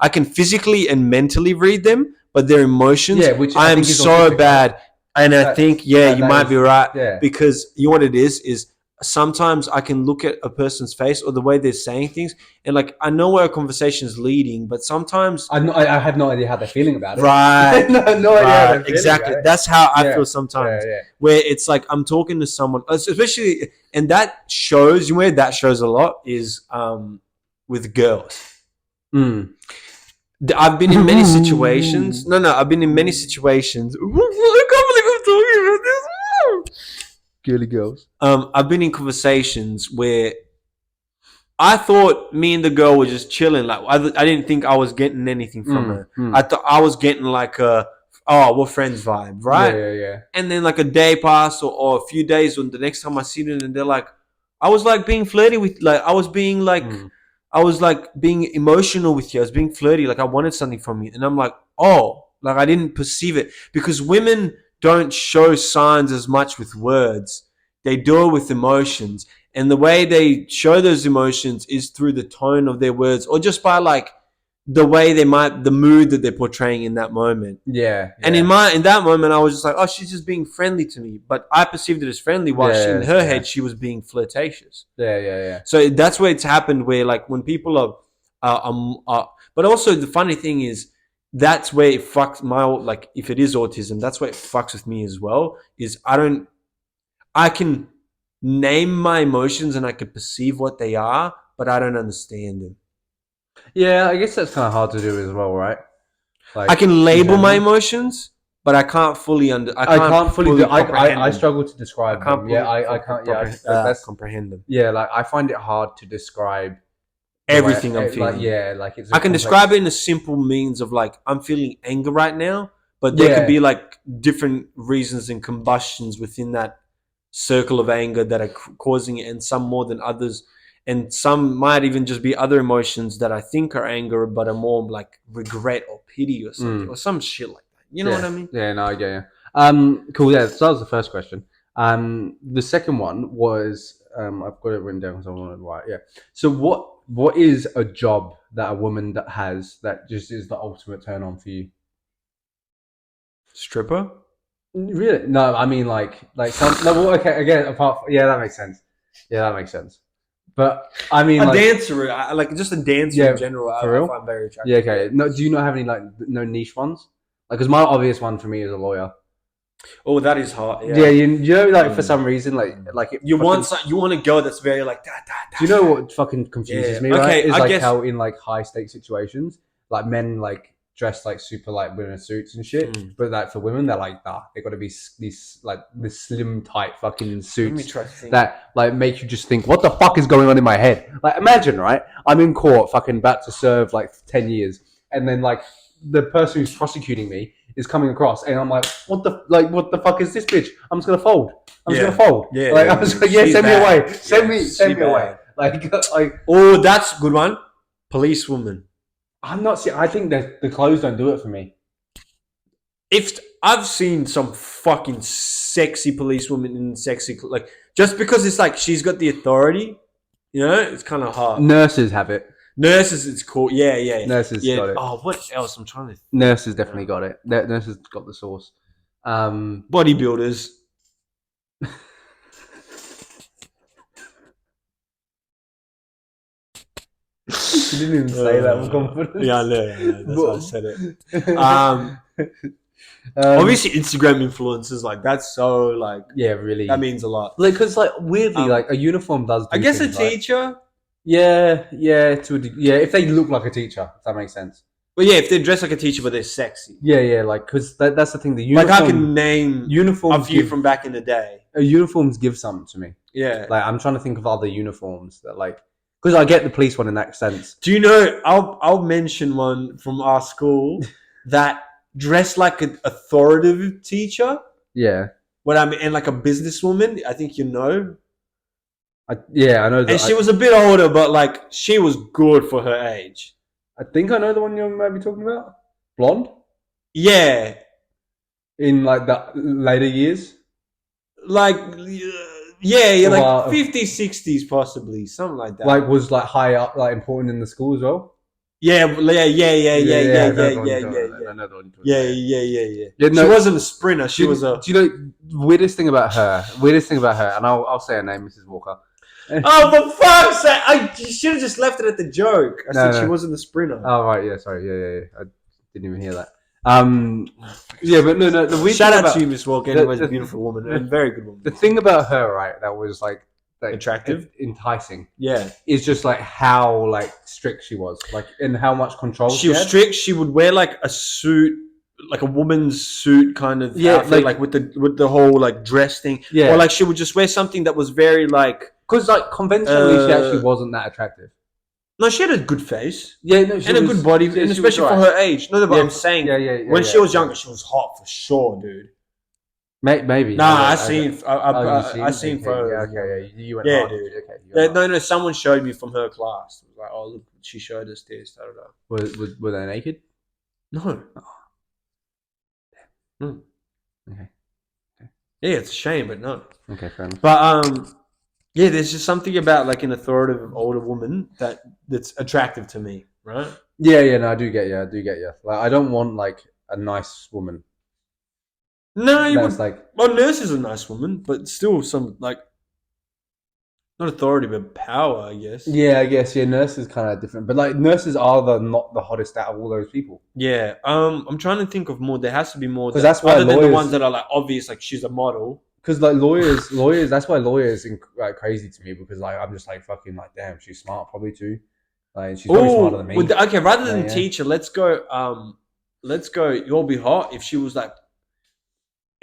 can physically and mentally read them, but their emotions, which I am so bad. And I think, you might be right. Yeah. Because you know what it is sometimes I can look at a person's face or the way they're saying things, and like I know where a conversation is leading, but sometimes I have no idea how they're feeling about it. Right, no idea. Exactly. That's how I feel sometimes. Where it's like I'm talking to someone, especially, and that shows. You know where that shows a lot is with girls. I've been in many situations. I've been in many situations. I can't believe I'm talking about this. Girly girls. I've been in conversations where I thought me and the girl were just chilling. Like I didn't think I was getting anything from her. I thought I was getting like we're friends vibe, right? Yeah. And then like a day passed or a few days, when the next time I see them, and they're like, I was like being flirty with, like I was being like, I was like being emotional with you. I was being flirty, like I wanted something from you, and I'm like, like I didn't perceive it because women don't show signs as much with words. They do it with emotions. And the way they show those emotions is through the tone of their words or just by like the way the mood that they're portraying in that moment. Yeah. And in that moment, I was just like, she's just being friendly to me. But I perceived it as friendly while in her head, she was being flirtatious. Yeah. So that's where it's happened where like when people are but also the funny thing is, that's where it fucks like if it is autism, that's where it fucks with me as well, is I can name my emotions and I can perceive what they are, but I don't understand them. Yeah, I guess that's kind of hard to do as well, right? Like, I can label my emotions, but I can't fully I struggle to describe them. I can't comprehend them. Yeah, like I find it hard to describe everything I'm feeling. Like I can describe it in a simple means of like I'm feeling anger right now, but there could be like different reasons and combustions within that circle of anger that are causing it, and some more than others, and some might even just be other emotions that I think are anger but are more like regret or pity or something or some shit like that. You know what I mean? Yeah, no, I get you. Cool. Yeah, so that was the first question. The second one was I've got it written down because I wanted to write. Yeah. So what is a job that a woman that has that just is the ultimate turn on for you? Stripper? Really? No, I mean like some. No, okay, again, that makes sense. Yeah, that makes sense. But I mean, a dancer, like just a dancer in general. For real? I find very attractive. Yeah, okay. No, do you not have any like no niche ones? Like, because my obvious one for me is a lawyer. Oh, that is hard. Yeah, you know, like for some reason, like you want a girl that's very like that. Do you know what fucking confuses me? Right? Is like how in like high stakes situations, like men like dressed like super like women suits and shit, but like for women, they're like they got to be these like this slim tight fucking suits that like make you just think, what the fuck is going on in my head? Like imagine, right? I'm in court, fucking about to serve like 10 years, and then like the person who's prosecuting me is coming across, and I'm like, what the fuck is this bitch? I'm just gonna fold. I'm just gonna fold. Yeah, like I'm just like, send me away. Send me away. Like oh, that's a good one. Policewoman. I'm not. I think that the clothes don't do it for me. If I've seen some fucking sexy policewoman in sexy like just because it's like she's got the authority, it's kind of hard. Nurses have it. Nurses, it's cool. Yeah. Nurses got it. Oh, what else? I'm trying to. Nurses definitely got it. Nurses got the sauce. Bodybuilders. You didn't even say that with confidence. Yeah, I know. That's why I said it. Obviously, Instagram influencers, like, that's so, like... Yeah, really. That means a lot. Like, because, like, weirdly, like, a uniform does do I guess things, a teacher... Right? Yeah, if they look like a teacher, if that makes sense. Well, yeah, if they dress like a teacher, but they're sexy. Yeah, like, because that's the thing. The uniform... Like, I can name uniforms a few from back in the day. Uniforms give something to me. Yeah. Like, I'm trying to think of other uniforms that, like... Because I get the police one in that sense. Do you know, I'll mention one from our school that dressed like an authoritative teacher. Yeah. What I mean, and like a businesswoman, I think you know. I know that. And she was a bit older, but like she was good for her age. I think I know the one you might be talking about. Blonde? Yeah. In like the later years? Like, yeah, like 50s, 60s possibly, something like that. Like was like high up, like important in the school as well? Yeah. She wasn't a sprinter. She was a... Do you know the weirdest thing about her, and I'll say her name, Mrs. Walker. Oh, for fuck's sake! You should have just left it at the joke. I said she wasn't a sprinter. Oh, right, yeah, sorry. Yeah. I didn't even hear that. Yeah, but no. The weird Shout out to you, Miss Walker. Anyways, a beautiful woman, a very good woman. The thing about her, right, that was like attractive, enticing. Yeah, is just like how like strict she was, like and how much control she was had. Strict. She would wear like a suit, like a woman's suit kind of outfit, like with the whole like dress thing. Yeah, or like she would just wear something that was very like because like conventionally she actually wasn't that attractive. No, she had a good face. Yeah, no, and a good body, and especially for her age. No, but I'm saying, when she was younger, she was hot for sure, dude. Maybe. Nah, I seen photos. Yeah, okay, you went hard. Dude. Okay. No, someone showed me from her class. It was like, oh, look, she showed us this. I don't know. Were they naked? No. Oh. Okay. Yeah, it's a shame, but no. Okay, fair enough. But yeah, there's just something about like an authoritative older woman that's attractive to me, right? Yeah, no, I do get you. Like, I don't want like a nice woman. No, you would like. Well, Nurse is a nice woman, but still some like not authority but power, I guess. Yeah, I guess. Yeah, Nurse is kind of different, but like nurses are not the hottest out of all those people. Yeah, I'm trying to think of more. There has to be more because that's why other than the ones that are like obvious, like she's a model. Because like lawyers, that's why lawyers are crazy to me because like I'm just like fucking like damn, she's smart probably too. Like she's probably smarter than me. Okay, rather than teacher, let's go. You'll be hot if she was like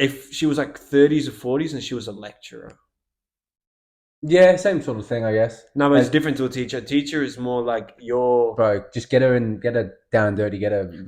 30s or 40s and she was a lecturer. Yeah, same sort of thing, I guess. No, but it's different to a teacher. A teacher is more like your... Bro, just get her down and dirty.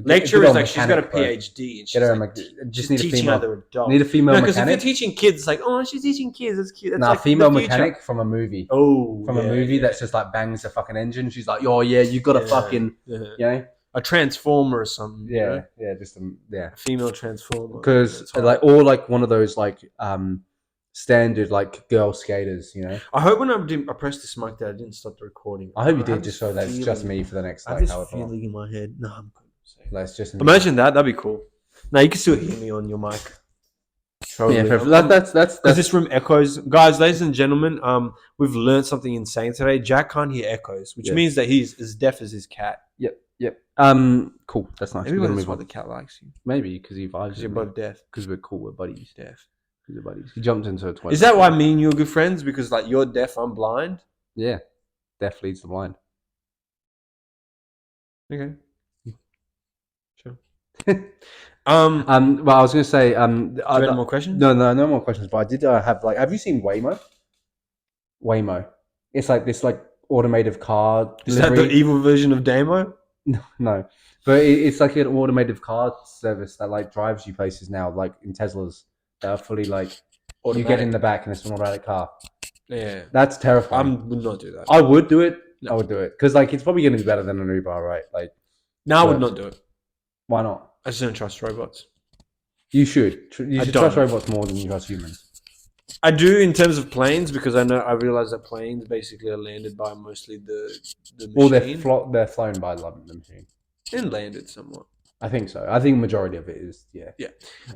Lecturer is like she's got a PhD. And she's just need teaching other adults. Need a female mechanic. Because if you're teaching kids, it's like, oh, she's teaching kids. That's cute. That's like female mechanic from a movie. Oh, from a movie that's just like bangs the fucking engine. She's like, oh yeah, you got a fucking, you know, a transformer or something. Yeah, just a female transformer. Because like or like one of those like standard like girl skaters, you know. I hope when I pressed this mic that I didn't stop the recording. I hope you did, just so that's just me for the next. I have this feeling in my head. No, I'm good. Let's just imagine that'd be cool. Now you can still hear me on your mic. Totally. Yeah, that's this room echoes, guys. Ladies and gentlemen, we've learned something insane today. Jack can't hear echoes, which means that he's as deaf as his cat. Yep. Cool. That's nice. Maybe that's why the cat likes you. Maybe because he vibes. Because you're both deaf. Because we're cool. We're buddies. Deaf. We're buddies. He jumped into a toilet. Is that why me and you are good friends? Because like you're deaf, I'm blind. Yeah. Deaf leads to blind. Okay. Sure. Well, I was going to say, do you have any more questions? No more questions. But I did have like, have you seen Waymo? Waymo. It's like this like automated car. Is that the evil version of Damo? No, but it's like an automated car service that like drives you places now, like in Teslas that are fully like automatic. You get in the back and it's an automatic car. Yeah, that's terrifying. I would not do that. I would do it. No. I would do it because like it's probably going to be better than an Uber, right? Like No, I would not do it. Why not? I just don't trust robots. You should. You should don't. trust robots more than you trust humans. I do in terms of planes because I realize that planes basically are landed by mostly the machine. Well, they're flown by the machine. And landed somewhat. I think so. I think majority of it is, yeah. Yeah.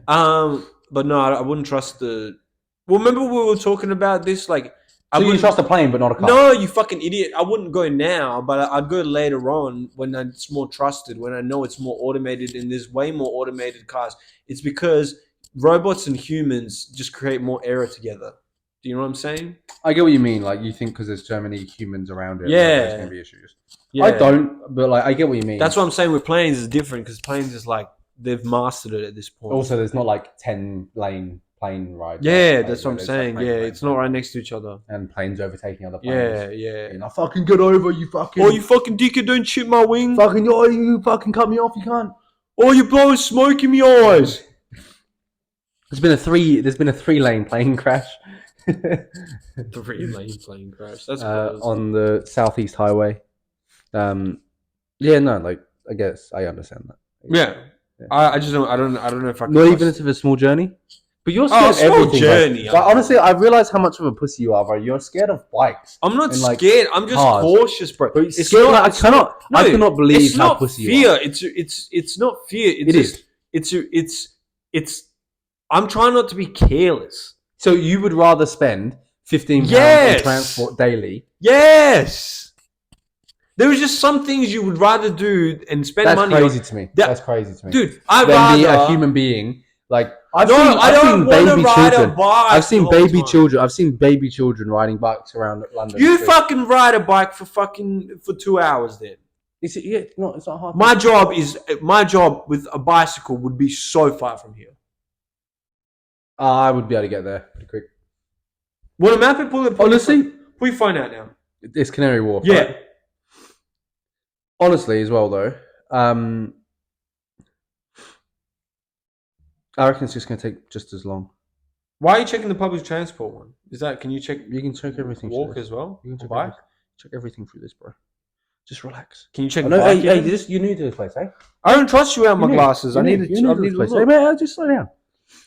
But no, I wouldn't trust the... Well, remember we were talking about this? Like, So you trust a plane, but not a car? No, you fucking idiot. I wouldn't go now, but I'd go later on when it's more trusted, when I know it's more automated and there's way more automated cars. It's because robots and humans just create more error together. Do you know what I'm saying? I get what you mean. Like, you think because there's so many humans around it, there's going to be issues. Yeah. I don't, but like, I get what you mean. That's what I'm saying with planes is different because planes is like, they've mastered it at this point. Also, there's not like 10-lane plane rides. Yeah, that's what I'm saying. Like it's not right next to each other. And planes overtaking other planes. Yeah. And I fucking get over, you fucking... Oh, you fucking dickhead, don't shoot my wing. You fucking cut me off, you can't. Oh, you're blowing smoke in my eyes. There's been a 3-lane plane crash. 3-lane plane crash. That's on the Southeast Highway. Yeah, no, like, I guess I understand that. Yeah. I just don't. I don't know if I can. Not even if it's a small journey. But you're scared of everything. Journey. Like, honestly, I realize how much of a pussy you are, bro. You're scared of bikes. I'm not scared. I'm just cautious, bro. But it's scared, not, I cannot believe how pussy fear. you are. It's not fear. It's. I'm trying not to be careless. So you would rather spend £15 on transport daily? Yes. There was just some things you would rather do and spend money on. That's crazy to me. That's crazy to me. Dude, I'd rather be a human being. Like, I've seen baby children riding bikes around London. You fucking ride a bike for 2 hours then. It's not hard. My job with a bicycle would be so far from here. I would be able to get there pretty quick. Want a map and pull it? Honestly, pull your phone out now. It's Canary Wharf. Yeah. Right? Honestly, as well though, I reckon it's just going to take just as long. Why are you checking the public transport one? Can you check? You can check everything. Walk as well. You can check everything through this, bro. Just relax. Can you check? You're new to this place, eh? I don't trust you without my glasses. I need to place. Hey, man, just slow down.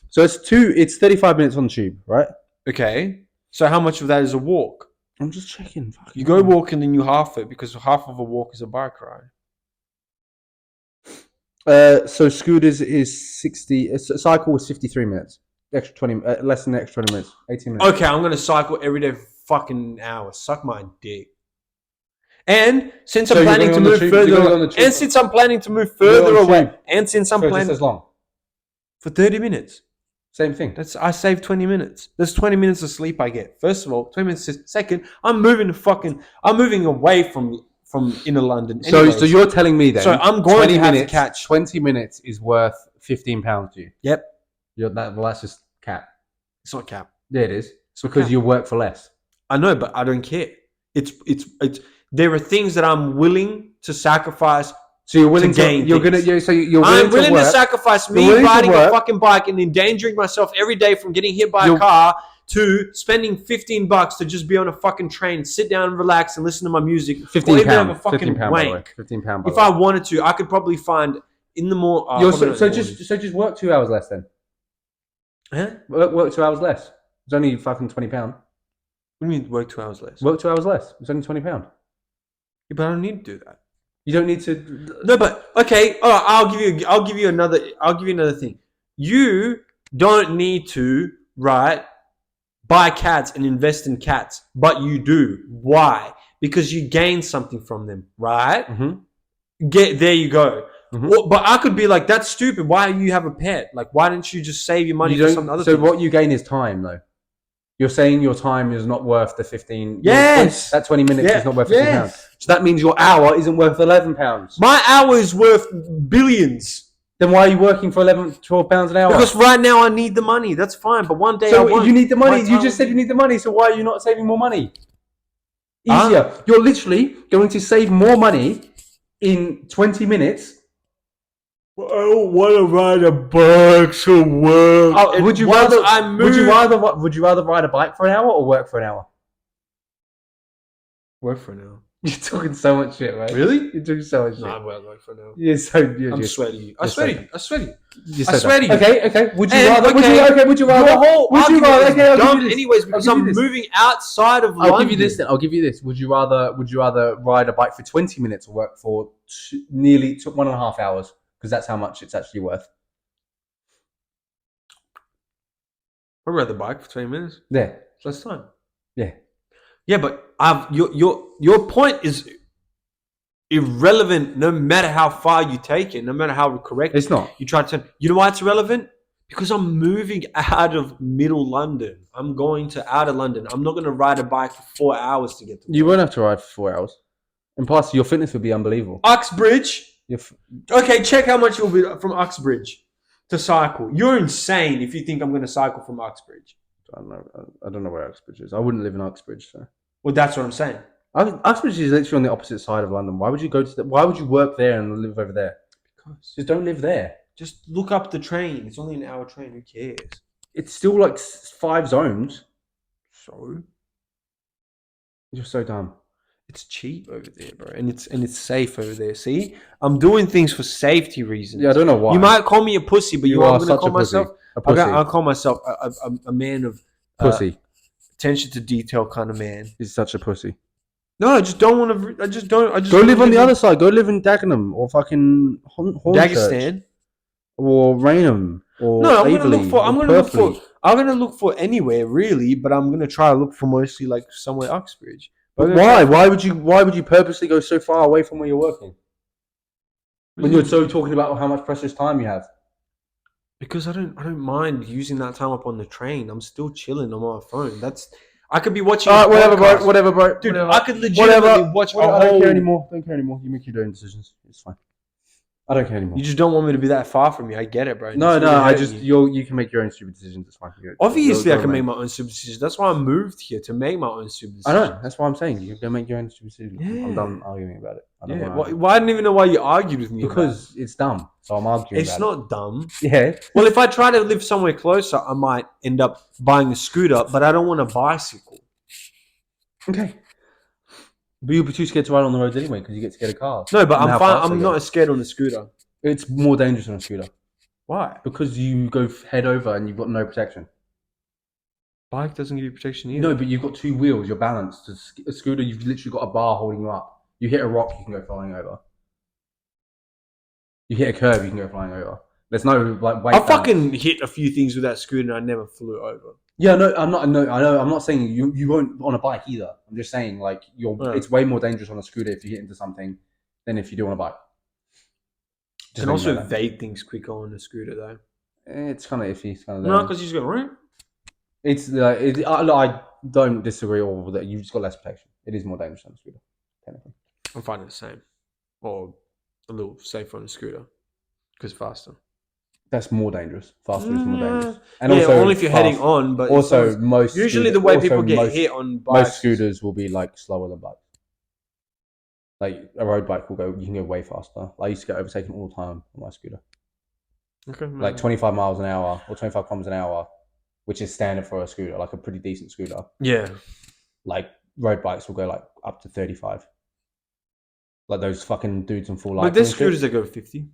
So it's 35 minutes on the tube, right? Okay. So how much of that is a walk? I'm just checking. You go walk and then you half it because half of a walk is a bike ride. So scooters is 60. A cycle was 53 minutes. Extra 20. Less than the extra 20 minutes. 18 minutes. Okay, I'm gonna cycle every day for fucking hours. Suck my dick. And since I'm planning to move further, and since I'm planning to move further away, and since I'm planning just as long for 30 minutes. Same thing. I save 20 minutes. There's 20 minutes of sleep I get. First of all, 20 minutes. Second, I'm moving away from inner London. Anyways. So you're telling me then? So I'm going to have to catch 20 minutes is worth £15 to you. Yep. That's just cap. It's not cap. Yeah, it is. It's because you work for less. I know, but I don't care. It's. There are things that I'm willing to sacrifice. So you're willing to gain. I'm willing to sacrifice me riding a fucking bike and endangering myself every day from getting hit by a car to spending $15 to just be on a fucking train, sit down and relax and listen to my music. £15. Have a fucking wank. £15. If I wanted to, I could probably find in the morning. Just work 2 hours less then. Huh? Work 2 hours less. It's only fucking £20. What do you mean work 2 hours less? Work 2 hours less. It's only £20. Yeah, but I don't need to do that. You don't need to. No, but okay. All right, I'll give you another thing. You don't need to buy cats and invest in cats, but you do. Why? Because you gain something from them, right? Mm-hmm. There you go. Mm-hmm. Well, but I could be like, that's stupid. Why do you have a pet? Like, why don't you just save your money for some other thing? So what you gain is time, though. You're saying your time is not worth the 15. Yes. That 20 minutes is not worth £15. So that means your hour isn't worth £11. My hour is worth billions. Then why are you working for £12 an hour? Because right now I need the money. That's fine. But one day you need the money. You just said you need the money. So why are you not saving more money? Easier. You're literally going to save more money in 20 minutes. I don't want to ride a bike to work. Would you rather ride a bike for an hour or work for an hour? Work for an hour. You're talking so much shit, man. Really? You're talking so much shit. No, I'm well like for now. You're so. I'm sweaty. I swear to you. I swear to you. You're I so swear to dumb. you. Okay. Would you And, rather? okay, Would you rather? Your whole Would you argument rather? is Okay, I'll dumb give you this. anyways because I'll give I'm you this. moving outside of I'll London. give you this. Would you rather ride a bike for 20 minutes or work for nearly 1.5 hours? Because that's how much it's actually worth. I'd rather bike for 20 minutes. Yeah. Less time. Yeah. Yeah, but your point is irrelevant no matter how far you take it, no matter how correct It's not. you try to turn. You know why it's irrelevant? Because I'm moving out of middle London. I'm going to outer London. I'm not going to ride a bike for 4 hours to get to work. You won't have to ride for 4 hours. And plus, your fitness would be unbelievable. Uxbridge. Okay, check how much it will be from Uxbridge to cycle. You're insane if you think I'm going to cycle from Uxbridge. I don't know where Uxbridge is. I wouldn't live in Uxbridge. So. Well, that's what I'm saying. Uxbridge is literally on the opposite side of London. Why would you go to? Why would you work there and live over there? Because Just don't live there. just look up the train. It's only an hour train. Who cares? It's still like 5 zones. So You're so dumb. it's cheap over there, bro, and it's safe over there. See, I'm doing things for safety reasons. Yeah, I don't know why. You might call me a pussy, but you know what I'm going to call myself? A pussy. I'll call myself a man of Pussy. attention to detail kind of man. He's such a pussy. No, I just don't want to. I just don't. Go live on the other side. Go live in Dagenham or fucking Dagestan or Raynham or No, I'm Averley going to look for anywhere really, but I'm going to try to look for mostly like somewhere Uxbridge. But why? Why would you purposely go so far away from where you're working? When you're so talking about how much precious time you have. Because I don't mind using that time up on the train. I'm still chilling on my phone. I could be watching. Whatever, bro. Dude, whatever. I could legitimately watch a whole. I don't care anymore. You make your own decisions. It's fine. I don't care anymore. You just don't want me to be that far from you. I get it, bro. No. You can make your own stupid decisions. It's fine. Obviously, I can make my own stupid decisions. That's why I moved here to make my own stupid decisions. I know. That's why I'm saying you can make your own stupid decisions. Yeah. I'm done arguing about it. I didn't even know why you argued with me. Because it's dumb. So I'm arguing. It's not dumb. Yeah. Well, if I try to live somewhere closer, I might end up buying a scooter, but I don't want a bicycle. Okay. But you'll be too scared to ride on the roads anyway because you get scared of cars. No, but I'm fine. I'm not as scared on a scooter. It's more dangerous on a scooter. Why? Because you go head over and you've got no protection. Bike doesn't give you protection either. No, but you've got 2 wheels. You're balanced. A scooter, you've literally got a bar holding you up. You hit a rock, you can go flying over. You hit a curve, you can go flying over. There's no like weight. I fucking hit a few things with that scooter and I never flew over. Yeah, no, I'm not. No, I know. I'm not saying you won't on a bike either. I'm just saying like it's way more dangerous on a scooter if you hit into something than if you do on a bike. You can also evade things quicker on a scooter though. It's kind of iffy. It's kind of no, because you just go right. It's I don't disagree all with that. You've just got less protection. It is more dangerous on a scooter, technically. I'm finding the same, or a little safer on a scooter because faster. That's more dangerous. Faster is more dangerous. And yeah, also only if you're heading on. But also, usually the way people get hit on bikes, most scooters will be like slower than bikes. Like a road bike you can go way faster. I used to get overtaken all the time on my scooter. Okay. Like 25 miles an hour or 25 kilometers an hour, which is standard for a scooter, like a pretty decent scooter. Yeah. Like road bikes will go like up to 35. Like those fucking dudes in full light. But there's scooters that go 50.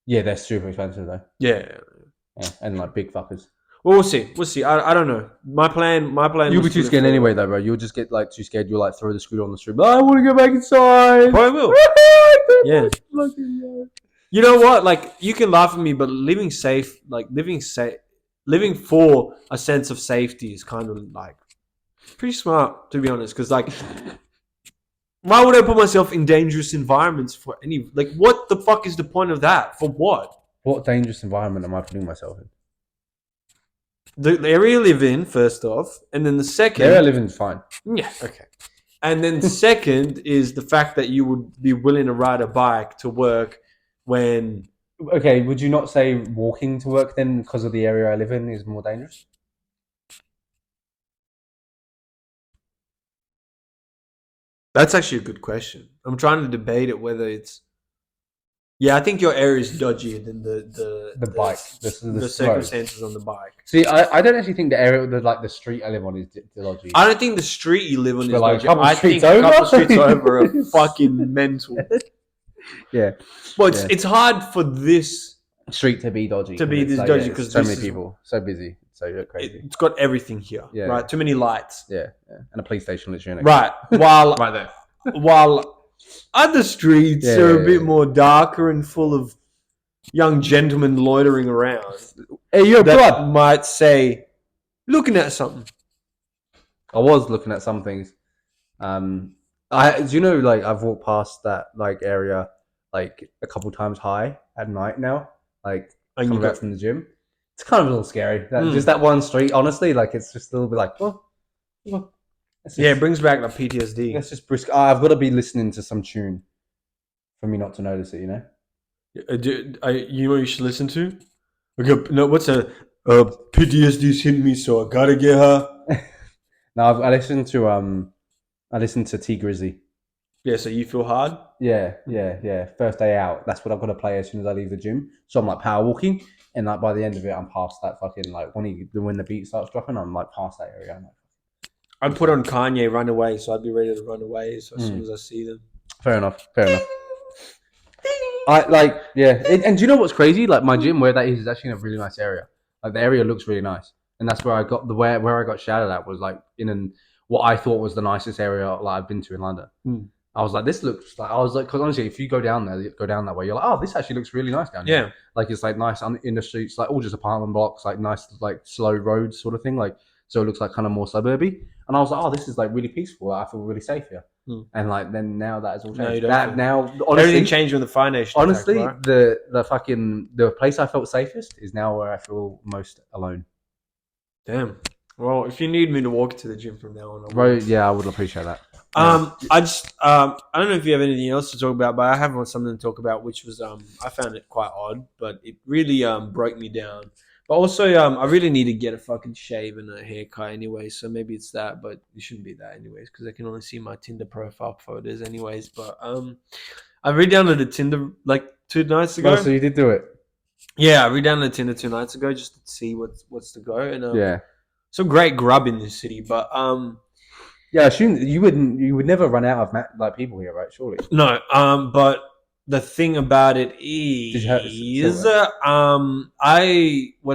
Yeah, they're super expensive though. Yeah, and like big fuckers. Well, we'll see. I don't know. My plan. You'll be too scared anyway, though, bro. You'll just get like too scared. You'll like throw the scooter on the street. I want to go back inside. Probably will. Yeah. You know what? Like you can laugh at me, but living for a sense of safety is kind of like pretty smart, to be honest. Because like, why would I put myself in dangerous environments for any? Like, what the fuck is the point of that? For what? What dangerous environment am I putting myself in? The area you live in, first off, and then the second... The area I live in is fine. Yeah, okay. And then second is the fact that you would be willing to ride a bike to work when... Okay, would you not say walking to work then because of the area I live in is more dangerous? That's actually a good question. I'm trying to debate it whether it's... Yeah, I think your area is dodgier than The bike, the the circumstances on the bike. See, I don't actually think the area, the street I live on is dodgy. I don't think the street you live on But is like dodgy. a couple I streets think a couple over? streets over are fucking mental. Yeah, Well, Yeah. it's hard for this street to be dodgy. to 'cause be it's this like, dodgy yeah, because so this many is people, so busy, so crazy. it's got everything here, Yeah. right? Too many lights, Yeah, and a police station literally. right? While right there. while other streets Yeah, are a yeah, bit yeah. more darker and full of young gentlemen loitering around Hey, yo, that blood. might say, looking at something. I was looking at some things. Do you know, like, I've walked past that like area like a couple times high at night now, like And you coming back got from the gym. It's kind of a little scary. Mm. Just that one street, honestly, like it's just a little bit like, oh, let's yeah, it just, brings back like PTSD. let's just brisk. I've got to be listening to some tune for me not to notice it. You know. You know what you should listen to? Okay, no, what's a PTSD's hit me, so I gotta get her. Now I listened to T Grizzly. Yeah, so you feel hard? Yeah. First day out. That's what I've got to play as soon as I leave the gym. So I'm like power walking, and like by the end of it, I'm past that fucking like when the beat starts dropping, I'm like past that area. I'm like, I'd put on Kanye "Run Away," so I'd be ready to run away as soon as I see them. fair enough. I like and do you know what's crazy? Like my gym where that is actually in a really nice area. Like the area looks really nice, and that's where I got where I got shouted at was like in what I thought was the nicest area like I've been to in London. I was like, this looks like, because honestly, if you go down that way, you're like, oh, this actually looks really nice down here. Yeah, Like it's like nice in the streets, like all just apartment blocks, like nice, like slow roads sort of thing. Like, so it looks like kind of more suburby. And I was like, oh, this is like really peaceful. I feel really safe here. And like, then now that has all No, you changed. don't That feel- now, honestly, everything changed when the Fire Nation. honestly, attacked, right? the place I felt safest is now where I feel most alone. Damn. Well, if you need me to walk to the gym from now on, I will. Bro, yeah, I would appreciate that. I just I don't know if you have anything else to talk about, but I have something to talk about, which was I found it quite odd, but it really broke me down. But also I really need to get a fucking shave and a haircut anyway, so maybe it's that, but it shouldn't be that anyways because I can only see my Tinder profile photos anyways. But I re-downloaded Tinder like 2 nights ago. Oh, so you did do it? Yeah, I re-downloaded Tinder 2 nights ago just to see what's to go, and Yeah. some great grub in this city, but Yeah, I assume you would never run out of like people here, right? Surely. no, but the thing about it you have- is, when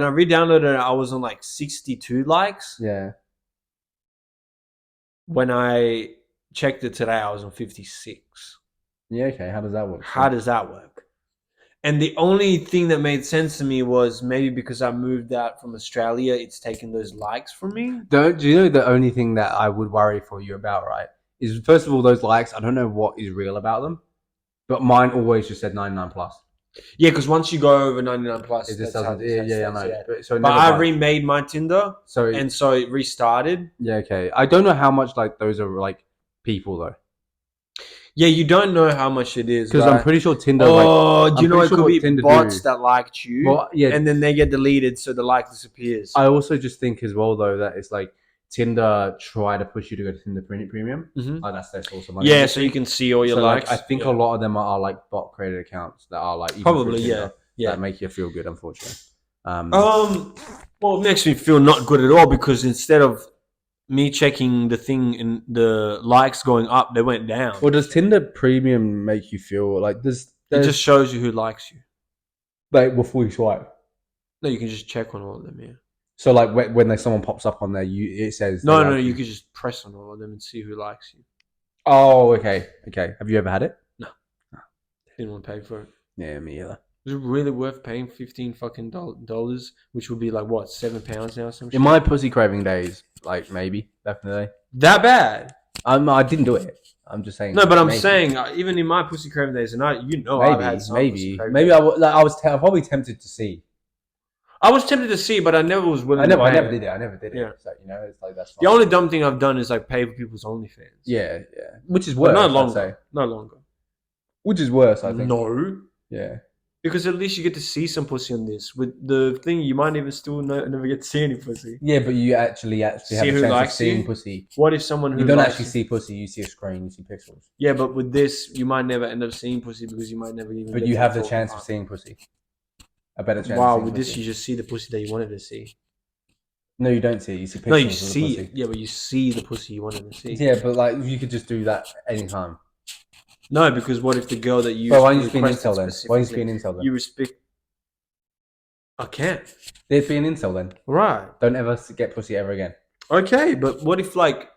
I re-downloaded it, I was on like 62 likes. Yeah. When I checked it today, I was on 56. Yeah. Okay. How does that work? How does that work? And the only thing that made sense to me was maybe because I moved out from Australia, it's taken those likes from me. Do you know the only thing that I would worry for you about, right? Is first of all those likes. I don't know what is real about them, but mine always just said 99 plus. Yeah, because once you go over 99 plus, It just that's how doesn't. it Yeah, I says, know. yeah. So it But never I bugs. remade my Tinder, So and so it restarted. yeah, okay. I don't know how much like those are like people though, Yeah, you don't know how much it is. because right? I'm pretty sure Tinder. Do you know pretty it sure could what be Tinder bots do- that liked you, Well, yeah. and then they get deleted, so the like disappears. I also just think as well though that it's like Tinder try to push you to go to Tinder Premium. Mhm. Like that's their source of money. Yeah, so you can see all your So, likes. like, I think yeah. a lot of them are like bot created accounts that are like even Probably, through Tinder yeah. that make you feel good. Unfortunately. Well, it makes me feel not good at all because instead of me checking the thing and the likes going up, they went down. Well, does Tinder Premium make you feel like It just shows you who likes you. like before you swipe? No, you can just check on all of them. Yeah. So like when there's someone pops up on there, it says No, they no, like you can just press on all of them and see who likes you. Oh, okay. Have you ever had it? Didn't want to pay for it. Yeah, me either. Is it really worth paying $15 fucking dollars, which would be like what, £7 now? Some shit? In my pussy craving days, like maybe back in the day, that bad? I didn't do it. I'm just saying. No, but I'm maybe. saying even in my pussy craving days, and I've had some pussy craving maybe days. I was probably tempted to see. I was tempted to see, but I never was willing. I never to pay. did it. I never did it. Yeah. So it's like that's fine. The only dumb thing I've done is like pay for people's OnlyFans. Yeah, which is But worse. no I'd longer. say. No longer. Which is worse, I think. No. Yeah. Because at least you get to see some pussy on this. With the thing, you might even still never get to see any pussy. Yeah, but you actually have See a who chance of likes seeing you? pussy. What if someone who You don't likes actually you- see pussy. You see a screen. You see pixels. Yeah, but with this, you might never end up seeing pussy because you might never even. But get you to have the talking chance of part. seeing pussy. A better chance. Wow, of seeing with this, pussy. you just see the pussy that you wanted to see. No, you don't see it. You see pixels No, you of the see pussy. it. Yeah, but you see the pussy you wanted to see. Yeah, but like you could just do that anytime. No, because what if the girl that you But why don't you just be an requested incel then? Why don't you just be an incel then? you respect? I can't. There'd be an incel then. Right. Don't ever get pussy ever again. Okay, but what if like?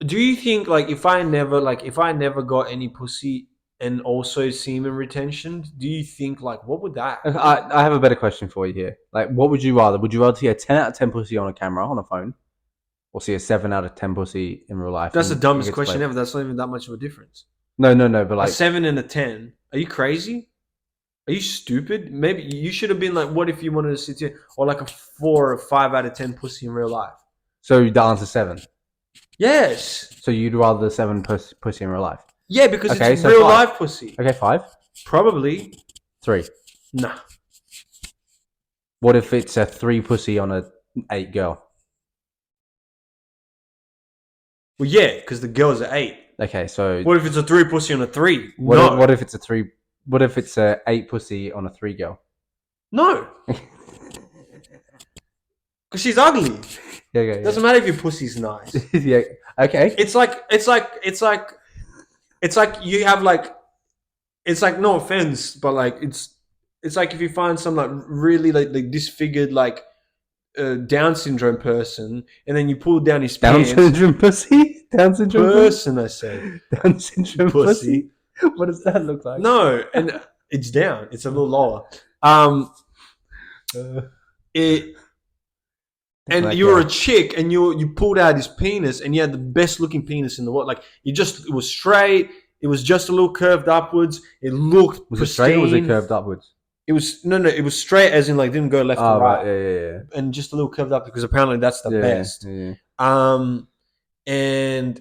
Do you think like if I never got any pussy and also semen retention, do you think like what would that? I have a better question for you here. Like, what would you rather? Would you rather see a 10 out of 10 pussy on a camera, on a phone, or see a 7 out of 10 pussy in real life? That's the and you dumbest get to question play- ever. That's not even that much of a difference. No, but like, A 7 and a 10. Are you crazy? Are you stupid? Maybe you should have been like, what if you wanted to sit here, or like a 4 or 5 out of 10 pussy in real life? so the answer 7. Yes. So you'd rather the 7 pussy in real life? Yeah, because Okay, it's so real 5. life pussy. Okay, 5, Probably. 3. Nah. What if it's a 3 pussy on a 8 girl? Well, yeah, because the girl's at 8. Okay, so What if it's a 3 pussy on a 3? what if it's a 3? What if it's a 8 pussy on a 3 girl? No. Because she's ugly. Yeah. Doesn't matter if your pussy's nice. Yeah. Okay. It's like you have like, it's like, no offense, but like it's like if you find some like really like disfigured like Down syndrome person, and then you pull down his Down pants. syndrome pussy. Down syndrome Person, I said. Down syndrome Pussy. pussy. What does that look like? No, and it's down. It's a little lower. It. And Like, you were a chick, and you pulled out his penis, and you had the best looking penis in the world. Like it was straight. It was just a little curved upwards. It looked was pristine. it straight or was it curved upwards? It was no. It was straight, as in like didn't go left to right, Yeah. and just a little curved up because apparently that's the best. Yeah. And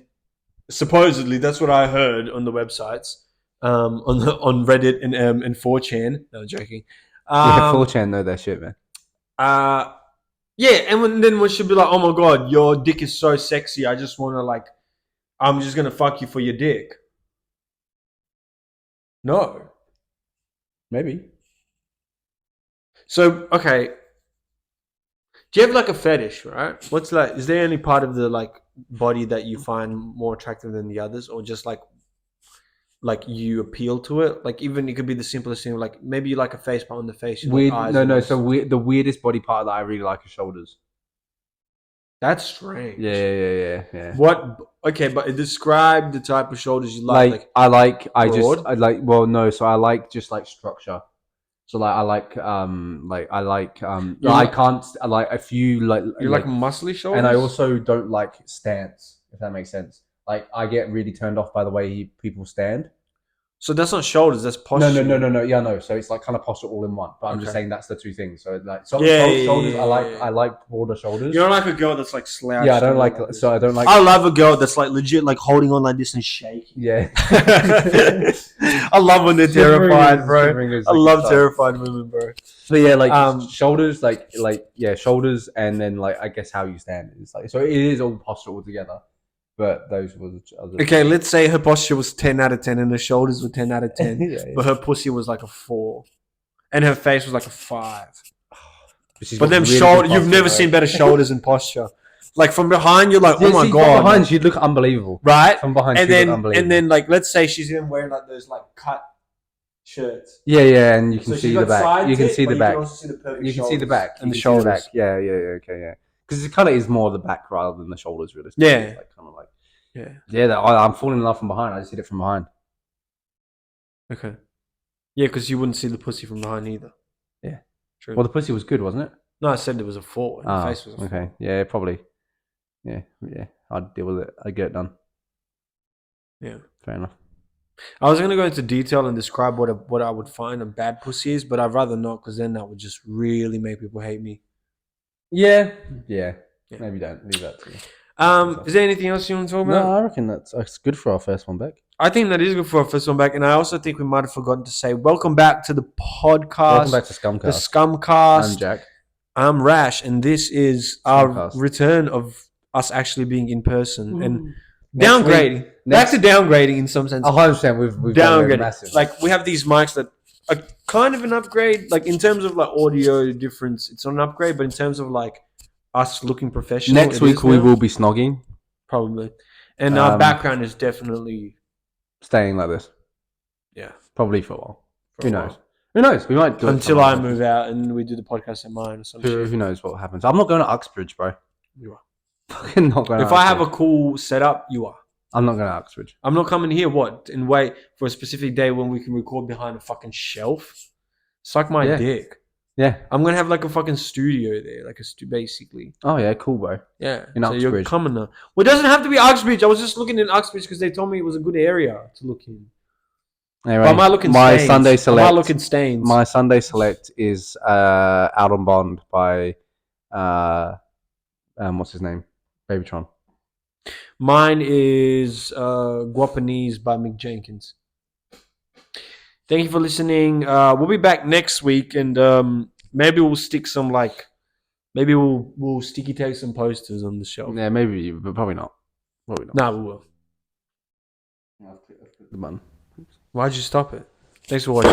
supposedly that's what I heard on the websites, on Reddit and 4chan. No, I'm joking. 4chan know their shit, man. Yeah, and then when she'll be like, "Oh my god, your dick is so sexy. I just want to like, I'm just gonna fuck you for your dick." No. Maybe. So okay, do you have like a fetish, right? What's like? Is there any part of the like body that you find more attractive than the others, or just like you appeal to it? Like even it could be the simplest thing, like maybe you like a face part on the face. You Weird. like eyes No. and So the weirdest body part that I really like is shoulders. that's strange. Yeah. What? Okay, but describe the type of shoulders you like. I like broad? So I like just like structure. So like I like You I like- can't I like a few you like muscly shoulders, and I also don't like stance, if that makes sense. Like I get really turned off by the way people stand. So that's not shoulders. That's posture. No. Yeah, no. So it's like kind of posture all in one. But I'm just Okay. saying that's the two things. So like shoulders. Yeah. I like broader shoulders. You don't like a girl that's like slouched. Yeah, I don't like. this. So I don't like. I love a girl that's like legit, like holding on like this and shaking. Yeah. I love when they're terrified, bro. Shivering is I a good love sign. terrified women, bro. But yeah, like shoulders, shoulders, and then like I guess how you stand is like so it is all posture all together. But those were the other. Okay, let's say her posture was 10 out of 10 and her shoulders were 10 out of 10, Yeah. but her pussy was like a 4, and her face was like a 5. She's But got them really shoulders, good you've posture, never right? seen better shoulders and posture. Like from behind, you're like, Yeah, oh my see, god, from behind she'd look unbelievable. right? From behind, And she'd then look unbelievable. and then like let's say she's even wearing like those like cut shirts. Yeah, and you can So see she's the got back. side You can tit, see but the you back. can also see the perfect You can see the shoulders back and the You can see shoulders. back. Yeah. Okay, yeah. Because it kind of is more the back rather than the shoulders, realistically. Yeah. It's like kind of like Yeah. I'm falling in love from behind. I just hit it from behind. Okay. Yeah, because you wouldn't see the pussy from behind either. Yeah. True. Well, the pussy was good, wasn't it? No, I said it was a 4. And the face was a 4. Okay. Yeah, probably. Yeah. I'd deal with it. I'd get it done. Yeah. Fair enough. I was gonna go into detail and describe what I would find a bad pussy is, but I'd rather not because then that would just really make people hate me. Yeah. Maybe don't leave that to me. Is there anything else you want to talk No, about? I reckon that's good for our first one back. I think that is good for our first one back, and I also think we might have forgotten to say welcome back to the podcast. Welcome back to the ScumCast. ScumCast. I'm Jack. I'm Rash, and this is our ScumCast. return of us actually being in person and Next downgrading. week- Back to downgrading in some sense. 100%. We've done it massive. Like we have these mics that are kind of an upgrade. Like in terms of like audio difference, it's not an upgrade, but in terms of like us looking professional, Next week we will be snogging, probably, and our background is definitely staying like this. Yeah, probably for a while. Who knows? Who knows? We might do until I move out and we do the podcast at mine or something. Who knows what happens? I'm not going to Uxbridge, bro. You are. Fucking not going. If I have a cool setup, you are. I'm not going to Uxbridge. I'm not coming here. What? And wait for a specific day when we can record behind a fucking shelf. Suck my dick. Yeah. I'm gonna have like a fucking studio there, like basically. Oh yeah, cool, bro. Yeah. In Uxbridge. You're coming now. Well, it doesn't have to be Uxbridge. I was just looking in Uxbridge because they told me it was a good area to look in. Anyway, but am I looking my stains? Sunday select. Am I looking stains? My Sunday select is Out on Bond by what's his name? Babytron. Mine is Guapanese by Mick Jenkins. Thank you for listening. We'll be back next week, and maybe we'll stick some maybe we'll sticky tape some posters on the shelf. Yeah, maybe, but probably not. Probably not. No, we will. I'll click the button. Why'd you stop it? Thanks for watching.